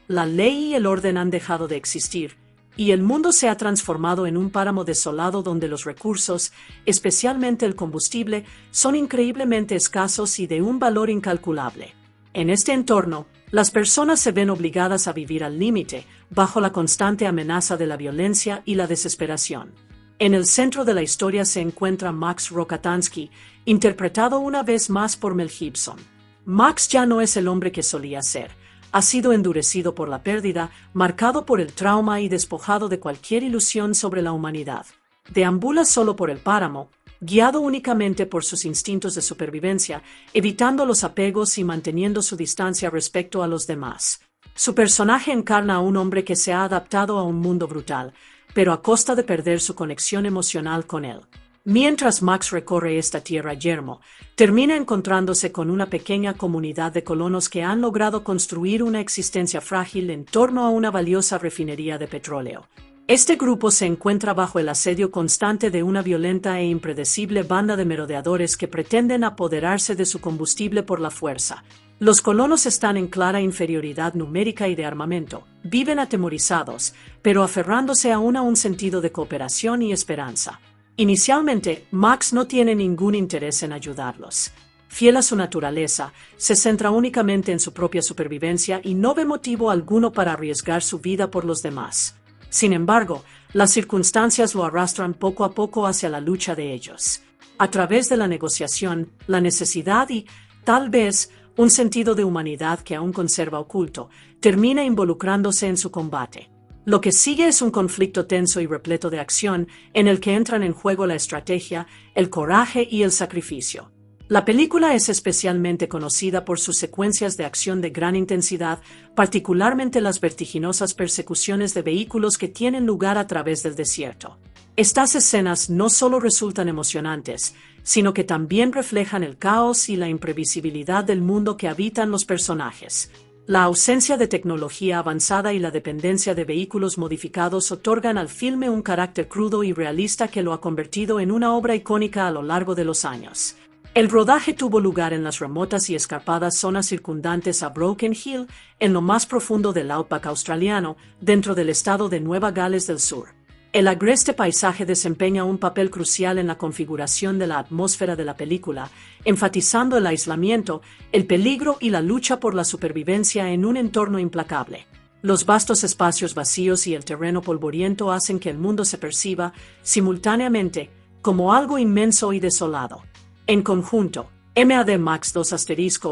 La ley y el orden han dejado de existir, y el mundo se ha transformado en un páramo desolado donde los recursos, especialmente el combustible, son increíblemente escasos y de un valor incalculable. En este entorno, las personas se ven obligadas a vivir al límite, bajo la constante amenaza de la violencia y la desesperación. En el centro de la historia se encuentra Max Rokatansky, interpretado una vez más por Mel Gibson. Max ya no es el hombre que solía ser. Ha sido endurecido por la pérdida, marcado por el trauma y despojado de cualquier ilusión sobre la humanidad. Deambula solo por el páramo, guiado únicamente por sus instintos de supervivencia, evitando los apegos y manteniendo su distancia respecto a los demás. Su personaje encarna a un hombre que se ha adaptado a un mundo brutal, pero a costa de perder su conexión emocional con él. Mientras Max recorre esta tierra yermo, termina encontrándose con una pequeña comunidad de colonos que han logrado construir una existencia frágil en torno a una valiosa refinería de petróleo. Este grupo se encuentra bajo el asedio constante de una violenta e impredecible banda de merodeadores que pretenden apoderarse de su combustible por la fuerza. Los colonos están en clara inferioridad numérica y de armamento, viven atemorizados, pero aferrándose aún a un sentido de cooperación y esperanza. Inicialmente, Max no tiene ningún interés en ayudarlos. Fiel a su naturaleza, se centra únicamente en su propia supervivencia y no ve motivo alguno para arriesgar su vida por los demás. Sin embargo, las circunstancias lo arrastran poco a poco hacia la lucha de ellos. A través de la negociación, la necesidad y, tal vez, un sentido de humanidad que aún conserva oculto, termina involucrándose en su combate. Lo que sigue es un conflicto tenso y repleto de acción en el que entran en juego la estrategia, el coraje y el sacrificio. La película es especialmente conocida por sus secuencias de acción de gran intensidad, particularmente las vertiginosas persecuciones de vehículos que tienen lugar a través del desierto. Estas escenas no solo resultan emocionantes, sino que también reflejan el caos y la imprevisibilidad del mundo que habitan los personajes. La ausencia de tecnología avanzada y la dependencia de vehículos modificados otorgan al filme un carácter crudo y realista que lo ha convertido en una obra icónica a lo largo de los años. El rodaje tuvo lugar en las remotas y escarpadas zonas circundantes a Broken Hill, en lo más profundo del outback australiano, dentro del estado de Nueva Gales del Sur. El agreste paisaje desempeña un papel crucial en la configuración de la atmósfera de la película, enfatizando el aislamiento, el peligro y la lucha por la supervivencia en un entorno implacable. Los vastos espacios vacíos y el terreno polvoriento hacen que el mundo se perciba, simultáneamente, como algo inmenso y desolado. En conjunto, Mad Max 2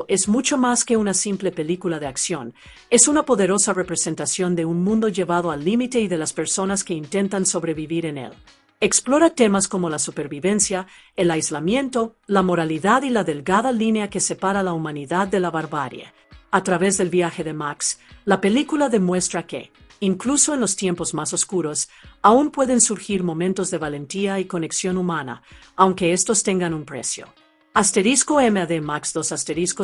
es mucho más que una simple película de acción, es una poderosa representación de un mundo llevado al límite y de las personas que intentan sobrevivir en él. Explora temas como la supervivencia, el aislamiento, la moralidad y la delgada línea que separa la humanidad de la barbarie. A través del viaje de Max, la película demuestra que, incluso en los tiempos más oscuros, aún pueden surgir momentos de valentía y conexión humana, aunque estos tengan un precio. Mad Max 2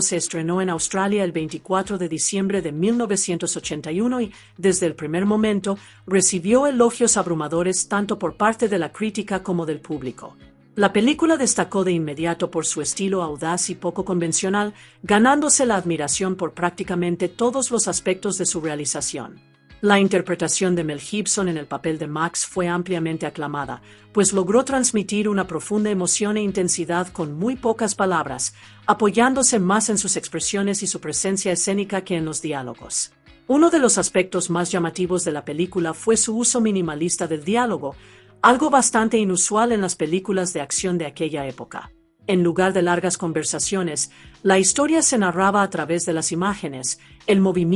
se estrenó en Australia el 24 de diciembre de 1981 y, desde el primer momento, recibió elogios abrumadores tanto por parte de la crítica como del público. La película destacó de inmediato por su estilo audaz y poco convencional, ganándose la admiración por prácticamente todos los aspectos de su realización. La interpretación de Mel Gibson en el papel de Max fue ampliamente aclamada, pues logró transmitir una profunda emoción e intensidad con muy pocas palabras, apoyándose más en sus expresiones y su presencia escénica que en los diálogos. Uno de los aspectos más llamativos de la película fue su uso minimalista del diálogo, algo bastante inusual en las películas de acción de aquella época. En lugar de largas conversaciones, la historia se narraba a través de las imágenes, el movimiento